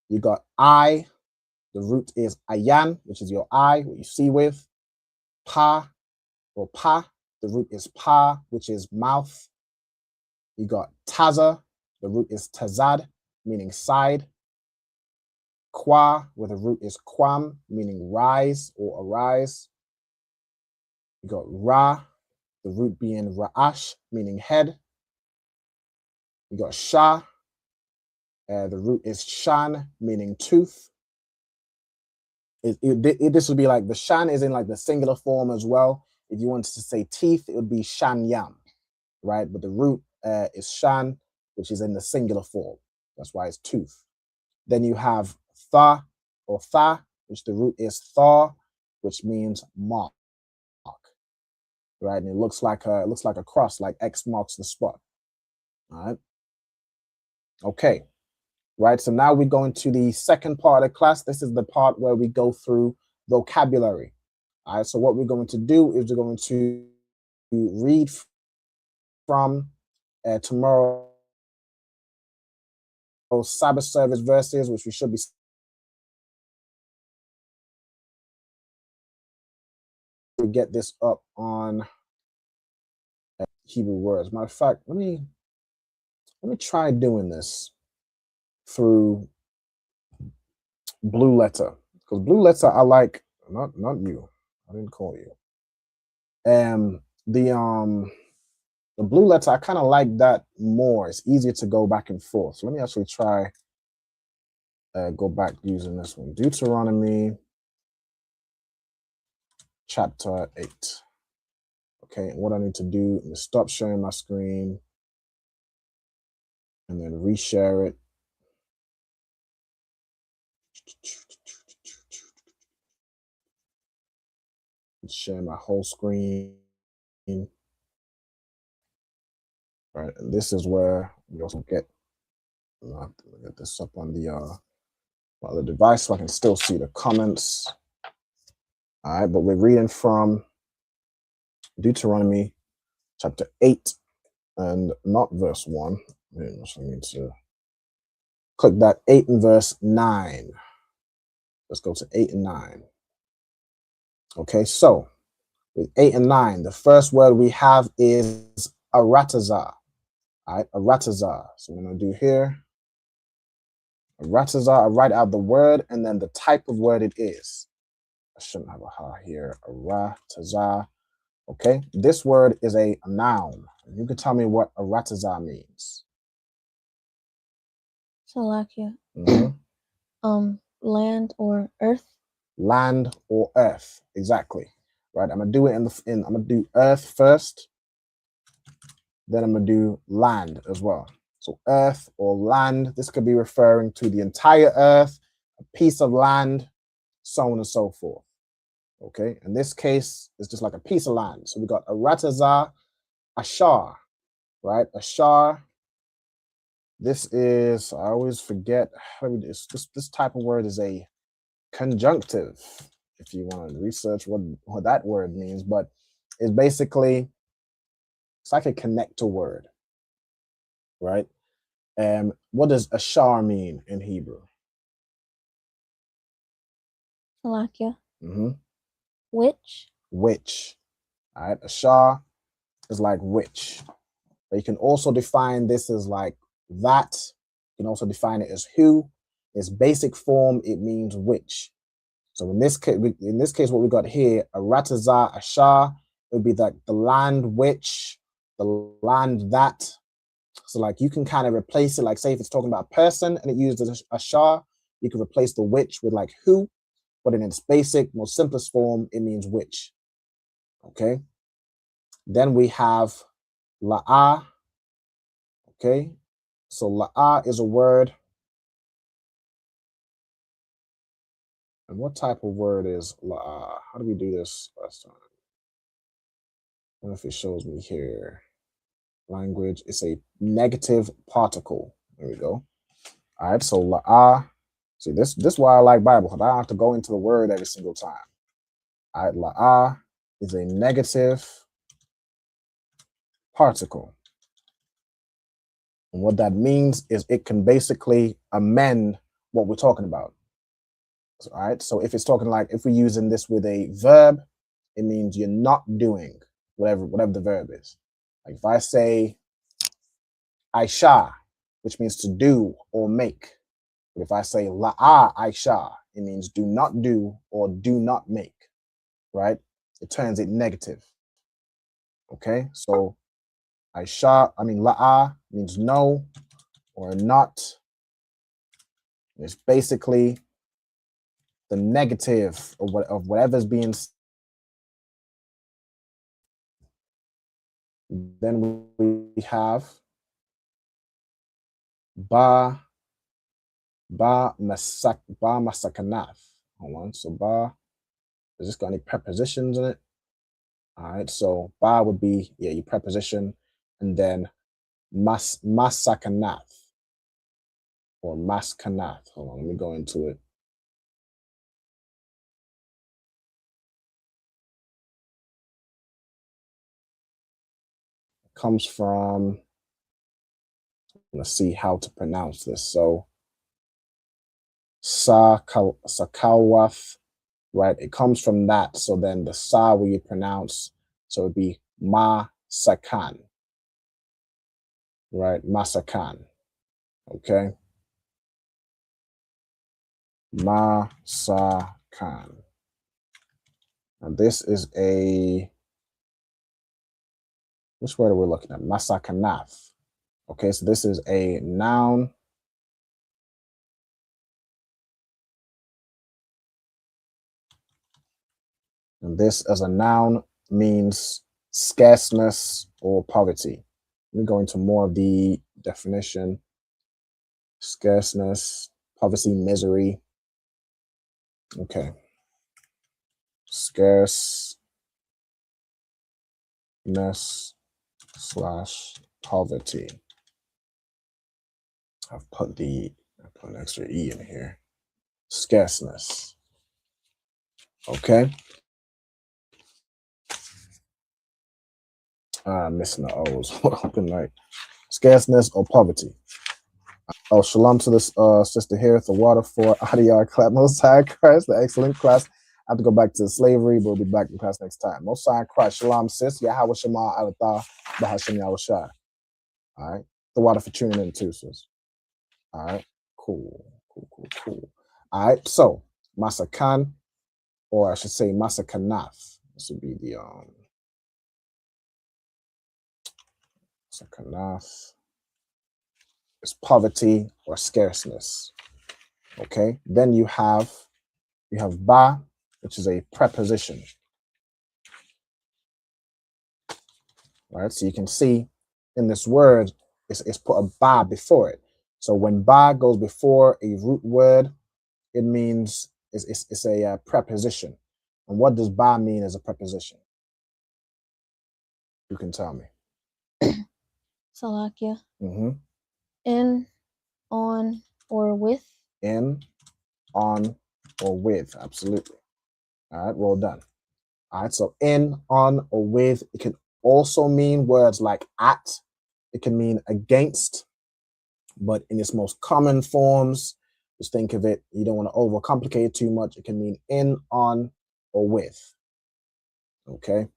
You got I, the root is ayan, which is your eye, what you see with. Pa or pa, the root is pa, which is mouth. You got taza, the root is tazad, meaning side. Kwa, where the root is kwam, meaning rise or arise. You got ra, the root being ra'ash, meaning head. You got sha, the root is shan, meaning tooth. This would be like the shan is in like the singular form as well. If you wanted to say teeth, it would be shan yam, right? But the root is shan, which is in the singular form. That's why it's tooth. Then you have tha or tha, which the root is tha, which means mark, right? And it looks like a cross, like X marks the spot. All right. Okay. Right. So now we go into the second part of the class. This is the part where we go through vocabulary. All right. So what we're going to do is we're going to read from tomorrow's Sabbath service verses, which we should be to get this up on Hebrew words. Matter of fact, let me try doing this through Blue Letter, because Blue Letter I like. Not you. I didn't call you. The Blue Letter I kind of like that more. It's easier to go back and forth. So let me actually try go back using this one. Deuteronomy chapter 8. Okay, and what I need to do is stop sharing my screen and then reshare it. Share my whole screen. Right, and this is where we also get, I have to get this up on the other device so I can still see the comments. All right, but we're reading from Deuteronomy chapter 8 and not verse 1. So I need to click that 8 and verse 9. Let's go to 8 and 9. Okay, so with 8 and 9, the first word we have is aratazah. All right, aratazah. So what I'm going to do here, aratazah, I write out the word and then the type of word it is. I shouldn't have a ha here. Aratazah. Okay, this word is a noun. You can tell me what aratazah means. Salakia. Land or earth. Land or earth, exactly. Right. I'm gonna do it I'm gonna do earth first. Then I'm gonna do land as well. So earth or land. This could be referring to the entire earth, a piece of land, so on and so forth. Okay. In this case, it's just like a piece of land. So we got aratazah, ashar, right? Ashar. This is, I always forget. This type of word is a conjunctive, if you want to research what that word means, but it's basically, it's like a connector word, right? What does ashar mean in Hebrew? Salakia. Which. Which. All right, ashar is like which. But you can also define this as like that. You can also define it as who. Its basic form, it means which. So in this case, what we got here, aratazah, ashar, it would be like the land which, the land that. So like you can kind of replace it, like say if it's talking about a person and it uses ashar, you can replace the which with like who, but in its basic, most simplest form, it means which. Okay. Then we have la'ah. Okay. So la'ah is a word. And what type of word is la'ah? How do we do this last time? I don't know if it shows me here. Language is a negative particle. There we go. All right, so la'ah. See, this is why I like Bible, because I don't have to go into the word every single time. All right, la'ah is a negative particle. And what that means is it can basically amend what we're talking about. All right, so if it's talking like, if we're using this with a verb, it means you're not doing whatever the verb is. Like if I say Aisha, which means to do or make. But if I say la'ah Aisha, it means do not do or do not make, right? It turns it negative. Okay, so la'ah means no or not. It's basically the negative of whatever's being. Then we have ba masakanath. Hold on. So ba, is this got any prepositions in it? All right. So ba would be your preposition, and then masakanath or maskanath. Hold on. Let me go into it. It comes from. Let's see how to pronounce this. So Sakawath, right? It comes from that. So then the sa will you pronounce? So it'd be ma sakan, right? Masakan. Okay. Ma sakan. And this is which word are we looking at? Masakanath. Okay, so this is a noun. And this as a noun means scarceness or poverty. Let me go into more of the definition. Scarceness, poverty, misery. Okay. Scarceness / poverty. I've put an extra E in here. Scarceness. Okay. Missing the O's. Good night. Scarceness or poverty. Oh, shalom to this sister here at the water for Adiyar class. Most High Christ, the excellent class. I have to go back to slavery, but we'll be back in class next time. Most High Christ, shalom sis. Yahweh Shema Alatah Bahashem Yahushai. All right. The water for tuning in too, sis. All right. Cool. All right. So Masakan, or I should say Masakanath. This would be the Masakanath. Is poverty or scarceness. Okay. Then you have ba, which is a preposition. Right. So you can see in this word, it's put a ba before it. So when ba goes before a root word, it means it's a preposition. And what does ba mean as a preposition? You can tell me. Salakia. Mm-hmm. In, on, or with. In, on, or with. Absolutely. All right. Well done. All right. So in, on, or with. It can also mean words like at. It can mean against. But in its most common forms, just think of it. You don't want to overcomplicate it too much. It can mean in, on, or with. Okay.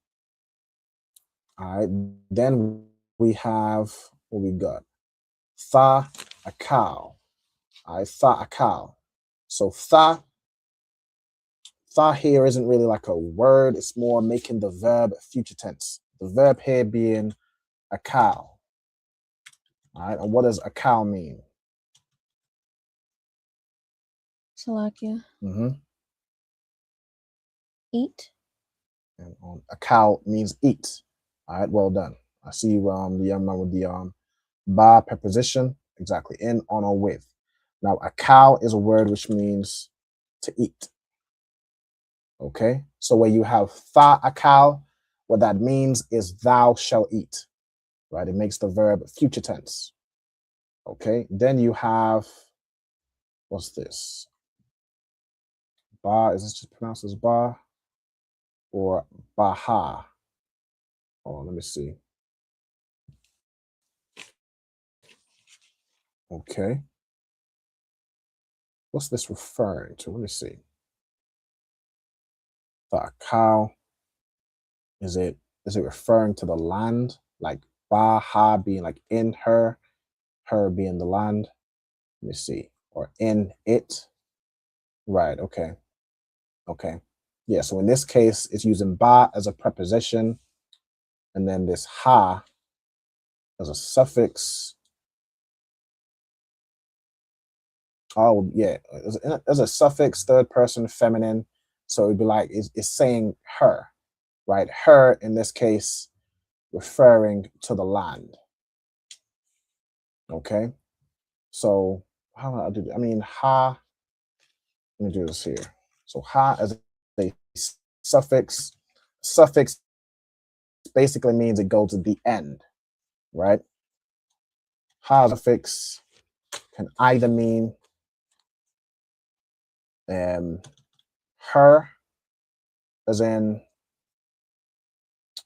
All right. Then we have what we got. Tha, a cow. All right. Tha, a cow. So tha here isn't really like a word. It's more making the verb future tense. The verb here being a cow. All right. And what does a cow mean? Salakia. Mm-hmm. Eat. And a cow means eat. All right. Well done. I see you, the young man with the ba preposition. Exactly. In, on, or with. Now, a cow is a word which means to eat. Okay. So where you have tha, a cow, what that means is thou shall eat. Right. It makes the verb future tense. Okay, then you have, what's this? Ba, is this just pronounced as ba? Or baha? Oh, let me see. Okay. What's this referring to? Let me see. The cow. Is it referring to the land? Like baha being like in her being the land. Let me see. Or in it. Right, okay. Okay. Yeah, so in this case, it's using ba as a preposition, and then this ha as a suffix. Oh, yeah, as a suffix, third person, feminine. So it'd be like, it's saying her, right? Her, in this case, referring to the land. Okay. So how do I do that? I mean, ha, let me do this here. So ha as a suffix basically means it goes to the end, right? Ha suffix can either mean her, as in,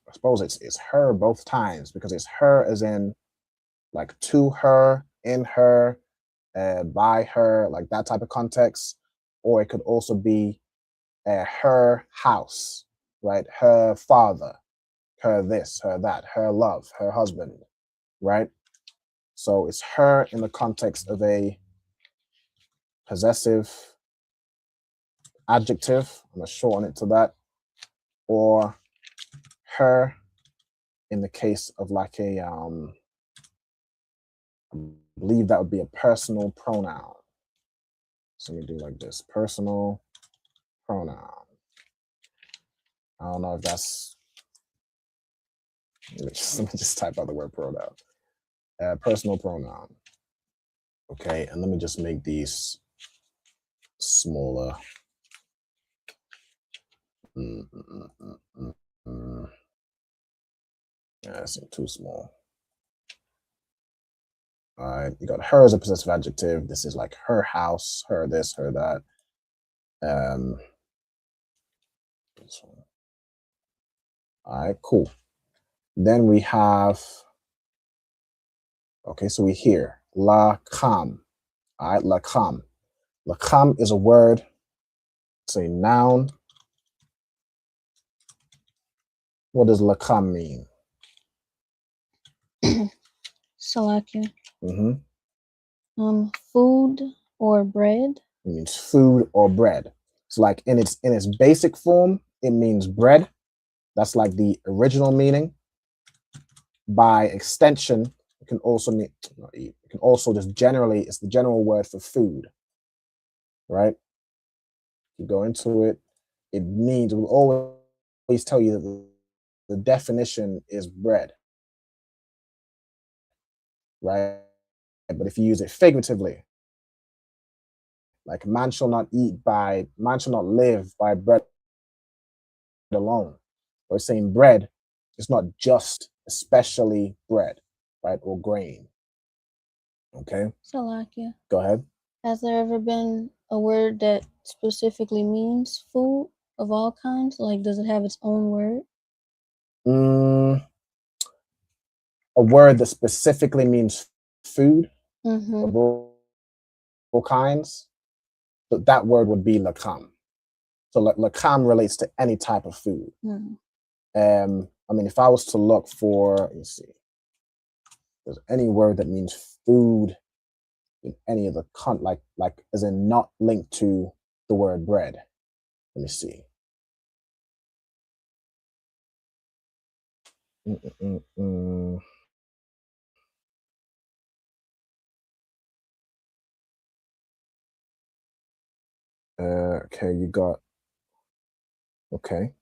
I suppose it's her both times, because it's her as in like to her, in her, by her, like that type of context. Or it could also be her house, right? Her father, her this, her that, her love, her husband, right? So it's her in the context of a possessive adjective. I'm going to shorten it to that. Or her in the case of like a, I believe that would be a personal pronoun. So let me do like this, personal pronoun. I don't know if that's, let me just type out the word pronoun. Personal pronoun. Okay, and let me just make these smaller. Yeah, that's too small. All right, you got her as a possessive adjective. This is like her house, her this, her that. This one. All right, cool. Then we have, okay, so we hear la kham. All right, la kham. La kham is a word. It's a noun. What does la kham mean? Salakia. Mm-hmm. Food or bread. It means food or bread. So like in its basic form, it means bread. That's like the original meaning. By extension, it can also mean, it can also just generally, it's the general word for food, right? You go into it, it means, it will always tell you that the definition is bread, right? But if you use it figuratively, like man shall not live by bread alone. Or saying bread, it's not just especially bread, right? Or grain. Okay. Salakia. Go ahead. Has there ever been a word that specifically means food of all kinds? Like, does it have its own word? A word that specifically means food of all kinds, but that word would be lakam. So lakam relates to any type of food. I mean, if I was to look for, let me see, there's any word that means food in any of the like as in not linked to the word bread. Let me see. Okay, you got, okay.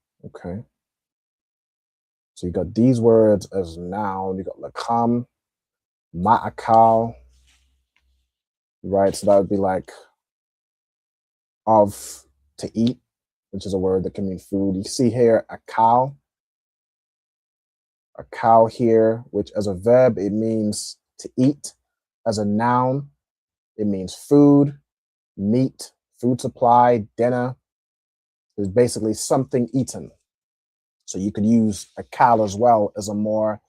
So you got these words as noun. You got lakam, ma'akal, right? So that would be like of, to eat, which is a word that can mean food. You see here a cow here, which as a verb, it means to eat. as a noun, it means food, meat, food supply, dinner. It's basically something eaten. So you could use akal as well as a more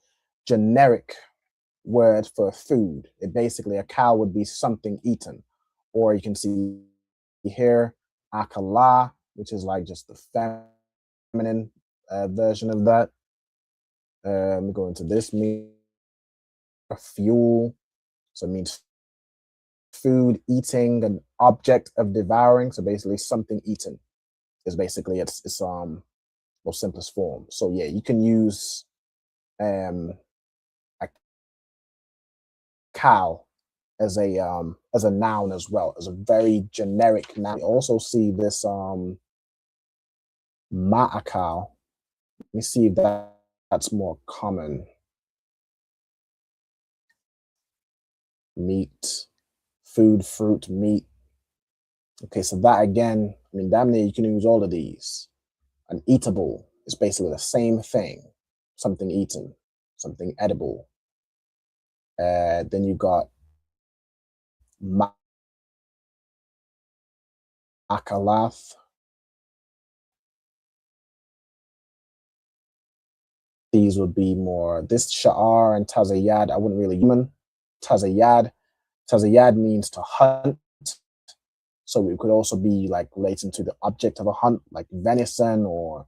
generic word for food. It basically, akal would be something eaten. Or you can see here, akala, which is like just the feminine version of that. Let me go into this, mean fuel. So it means food, eating, an object of devouring. So basically something eaten is basically its most simplest form. So yeah, you can use a cow as a noun as well, as a very generic noun. We also see this ma'akal. Let me see if that's more common. Meat, food, fruit, meat. Okay, so that again, I mean, damn near you can use all of these. An eatable is basically the same thing. Something eaten, something edible. Then you got ma'akalath. These would be more, this sha'ar and tazayad, I wouldn't really use. Tazayad means to hunt. So it could also be like relating to the object of a hunt, like venison or,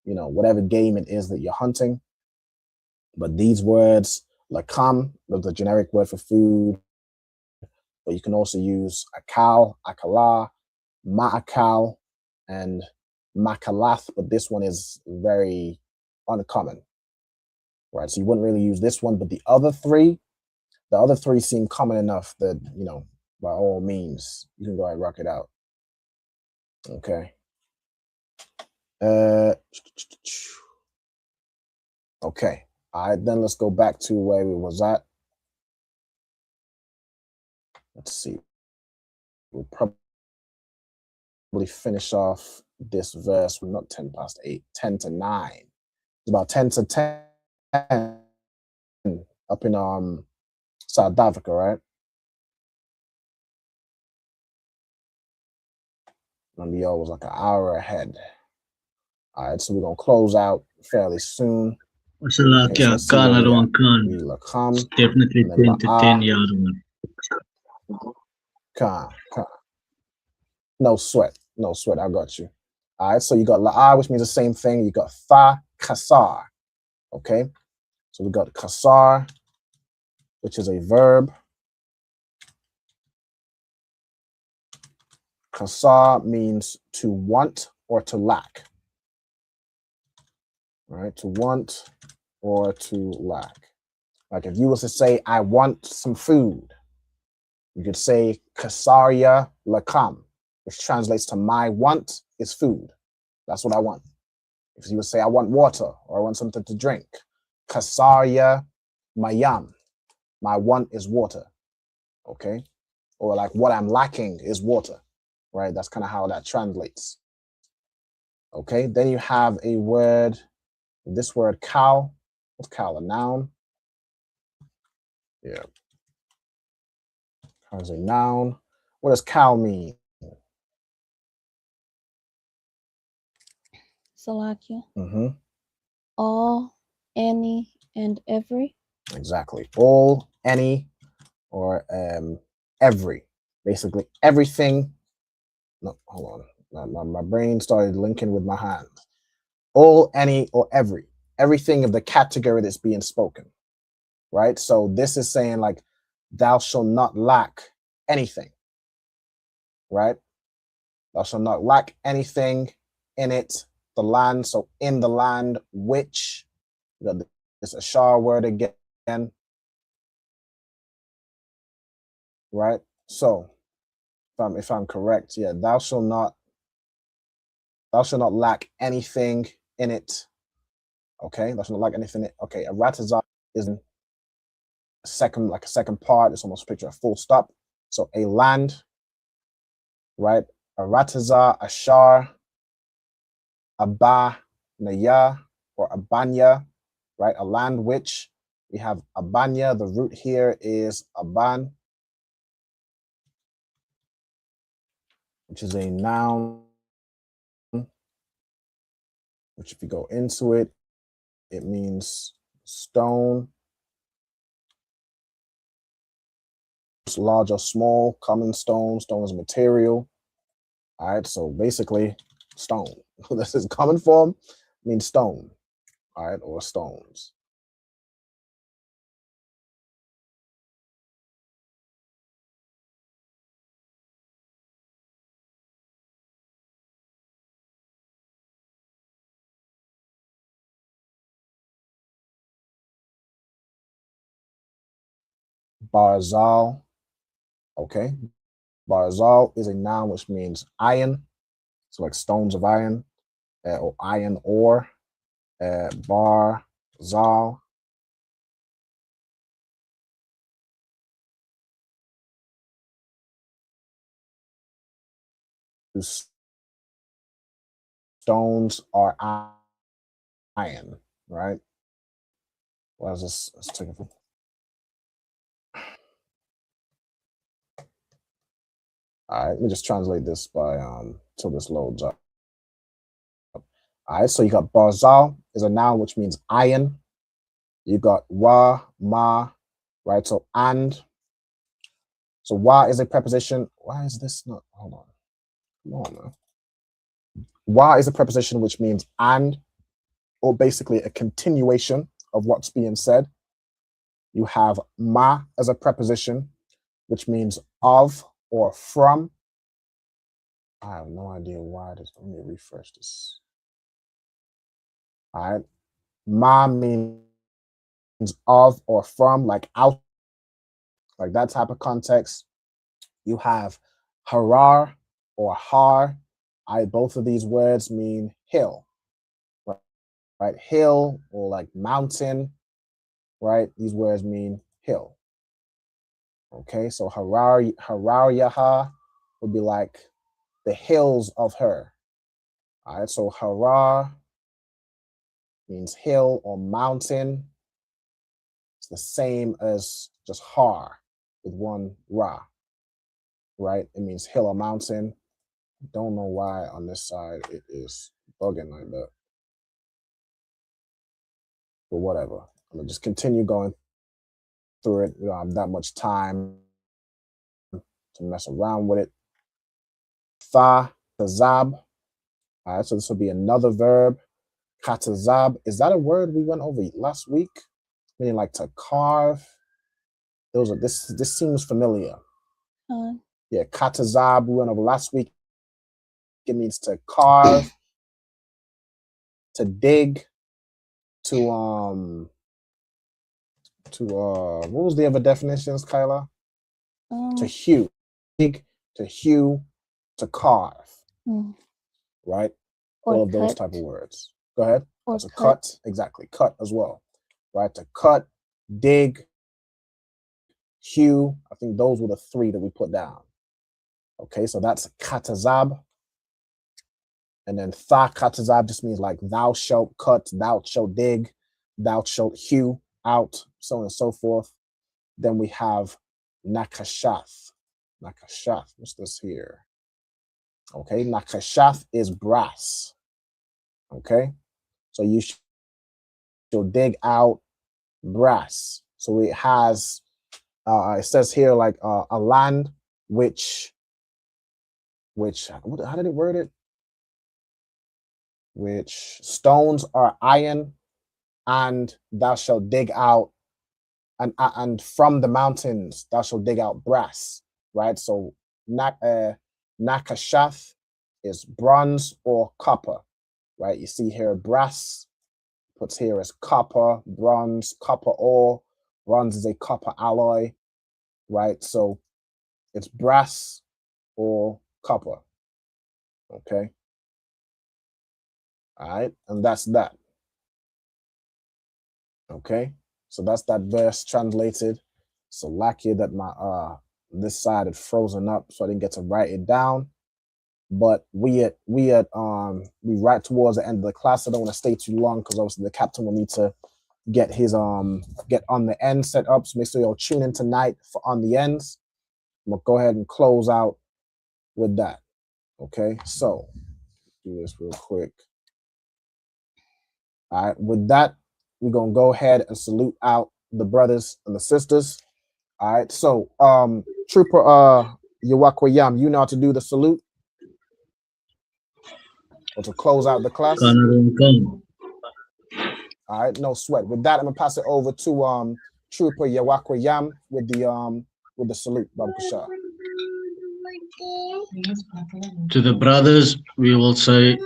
you know, whatever game it is that you're hunting. But these words, lakam, the generic word for food, but you can also use akal, akala, ma'akal, and makalath, but this one is very uncommon, right? So you wouldn't really use this one, but the other three seem common enough that, you know, by all means, you can go ahead and rock it out. Okay. Okay. All right, then let's go back to where we was at. Let's see. We'll probably finish off this verse. We're not 10 past 8, 10 to 9. It's about 10 to 10 up in South Africa, right? And y'all was like an hour ahead. All right, so we're gonna close out fairly soon. Okay, so Lakam, definitely 10 to 10 yard one. No sweat, I got you. All right, so you got la'a, which means the same thing. You got fa, kasar. Okay, so we got kasar, which is a verb. Kasar means to want or to lack. All right, to want or to lack. Like if you was to say, I want some food, you could say kasaria lakam, which translates to my want is food. That's what I want. If you would say, I want water or I want something to drink, kasaria mayam, my want is water. Okay, or like what I'm lacking is water. Right, that's kind of how that translates. Okay, then you have a word, this word cow. What's cow? A noun? Yeah. Cow is a noun. What does cow mean? Salakia. All, any, and every. Exactly. All, any, or every. Basically everything. No, hold on. My brain started linking with my hand. All, any, or every. Everything of the category that's being spoken. Right? So this is saying like, thou shalt not lack anything. Right? Thou shalt not lack anything in it, the land. So in the land, which, you got this ashar word again. Right? So if I'm correct, yeah, thou shalt not lack anything in it. Okay, thou shalt not lack anything in it. Okay, a ratazah is a second part. It's almost a picture of full stop. So a land, right? A ratazah, ashar, abba, naya, or abanya, right? A land which we have abanya. The root here is aban. which is a noun, which if you go into it, it means stone, large or small, common stone, stone is material. All right, so basically stone. This is common form, means stone, all right, or stones. Barzal, okay. Barzal is a noun which means iron, so like stones of iron, or iron ore. Barzal. Stones are iron, right? What is this? Let's take it. All right, let me just translate this by till this loads up. All right, so you got barzal is a noun which means iron. You got wa, ma, right? So and. So wa is a preposition. Why is this not? Hold on. Come on, man. Wa is a preposition which means and, or basically a continuation of what's being said. You have ma as a preposition, which means of or from. I have no idea why this. Let me refresh this. All right. Ma means of or from, like out, like that type of context. You have harar or har. Both of these words mean hill, right? Hill or like mountain, right? These words mean hill. Okay, so harar yaha would be like the hills of her. All right, so harar means hill or mountain. It's the same as just har with one ra, right? It means hill or mountain. Don't know why on this side it is bugging like that, but whatever. I'm gonna just continue going through it. We don't have that much time to mess around with it. Tha, tazab. All right, so this will be another verb. Katazab. Is that a word we went over last week? Meaning like to carve. Those are this seems familiar. Yeah, katazab we went over last week. It means to carve, to dig, to what was the other definitions, Kyla? To hew. Dig, to hew, to carve. Right? All of those type of words. Go ahead. Or to cut. Exactly. Cut as well. Right? To cut, dig, hew. I think those were the three that we put down. Okay, so that's katazab. And then tha katazab just means like thou shalt cut, thou shalt dig, thou shalt hew out, so on and so forth. Then we have nakashath. Nakashath. What's this here? Okay, nakashath is brass. Okay, so you should dig out brass. So it has, it says here like a land which, how did it word it? Which stones are iron, and thou shalt dig out, and from the mountains thou shalt dig out brass, right? So nakashath is bronze or copper, right? You see here brass puts here as copper, bronze, copper ore. Bronze is a copper alloy, right? So it's brass or copper, okay? All right, and that's that. Okay, so that's that verse translated. So lucky that my this side had frozen up, so I didn't get to write it down. But we right towards the end of the class. I don't want to stay too long because obviously the captain will need to get his get on the end set up. So make sure you'll tune in tonight for on the ends. We'll go ahead and close out with that. Okay, so do this real quick. All right, with that, we're gonna go ahead and salute out the brothers and the sisters. All right, so Trooper Yawakwayam, you know how to do the salute or to close out the class. All right, no sweat. With that, I'm gonna pass it over to Trooper Yawakwayam with the salute, Baba Kushar. To the brothers, we will say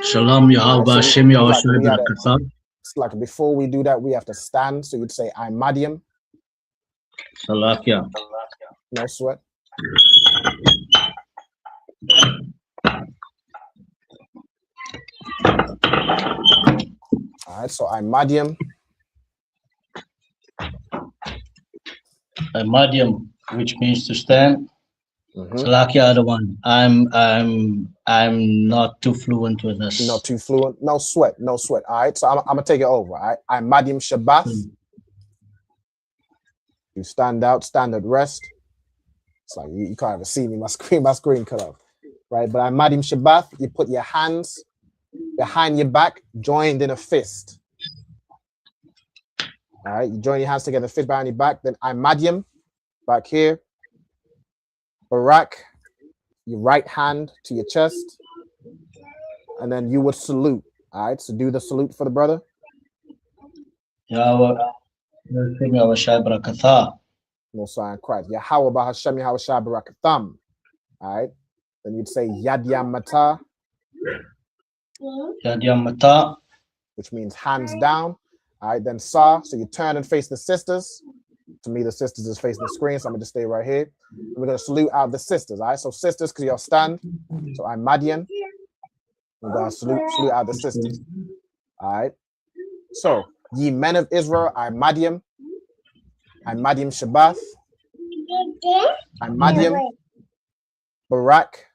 Shalom Yahweh Shem Yahushua Barakatah. It's like before we do that, we have to stand. So you'd say I'm Madiam. Salakia. No sweat. All right, so I'm Madiam. I'm Madiam, which means to stand. Salakia, other one. I'm not too fluent with this. Not too fluent. No sweat. No sweat. All right, so I'm gonna take it over. All right, I'm Madiam Shabbath. You stand out, stand at rest. It's like you can't even see me. My screen cut off. Right, but I'm Madiam Shabbath. You put your hands behind your back, joined in a fist. All right, you join your hands together, fist behind your back. Then I'm Madiam, back here. Barak, your right hand to your chest, and then you would salute. All right, so do the salute for the brother. Yahweh Shem Yahushua Barakatah. No sign Christ. Yahweh Bahashem Yahushua Barakatham. All right, then you'd say Yad Yam Mata. Yad Yam Mata, which means hands down. All right, then Sa, so you turn and face the sisters. To me, the sisters is facing the screen, so I'm gonna just stay right here. And we're gonna salute out the sisters. All right, so sisters, because y'all stand. So I'm Madian. We're gonna salute out the sisters. All right. So ye men of Israel, I'm Madian. I'm Madian Shabbath. I'm Madian. Barak.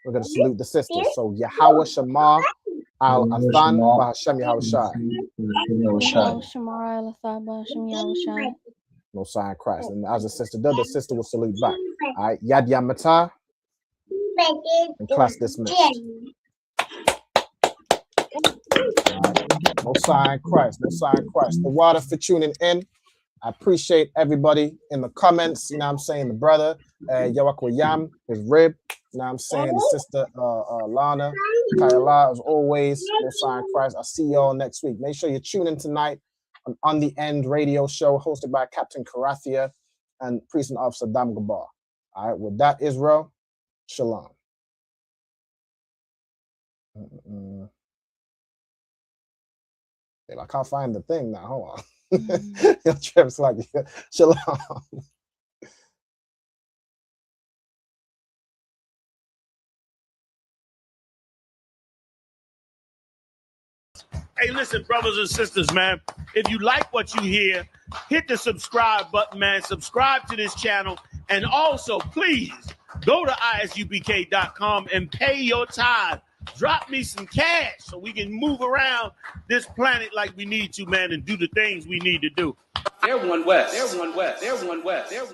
We're gonna salute the sisters. So Yahweh Shema Al Athan Bahashem Yahushai. No sign Christ. And as the sister does, the sister will salute back. All right, Yad Yam Mata. And class dismissed. Right. No sign Christ. No sign Christ. The water for tuning in. I appreciate everybody in the comments. You know what I'm saying? The brother, Yawakwayam, his rib. You know what I'm saying? The sister, Lana, Kayala, as always. No sign Christ. I'll see y'all next week. Make sure you tune in tonight on the End radio show hosted by Captain Karathia and Priest and Officer Dam Gabar. All right, with that, Israel, shalom. I can't find the thing now. Hold on. Trev's like, shalom. Hey, listen, brothers and sisters, man. If you like what you hear, hit the subscribe button, man. Subscribe to this channel. And also, please, go to ISUPK.com and pay your tithe. Drop me some cash so we can move around this planet like we need to, man, and do the things we need to do. They're one West. They're one West. They're one West. They're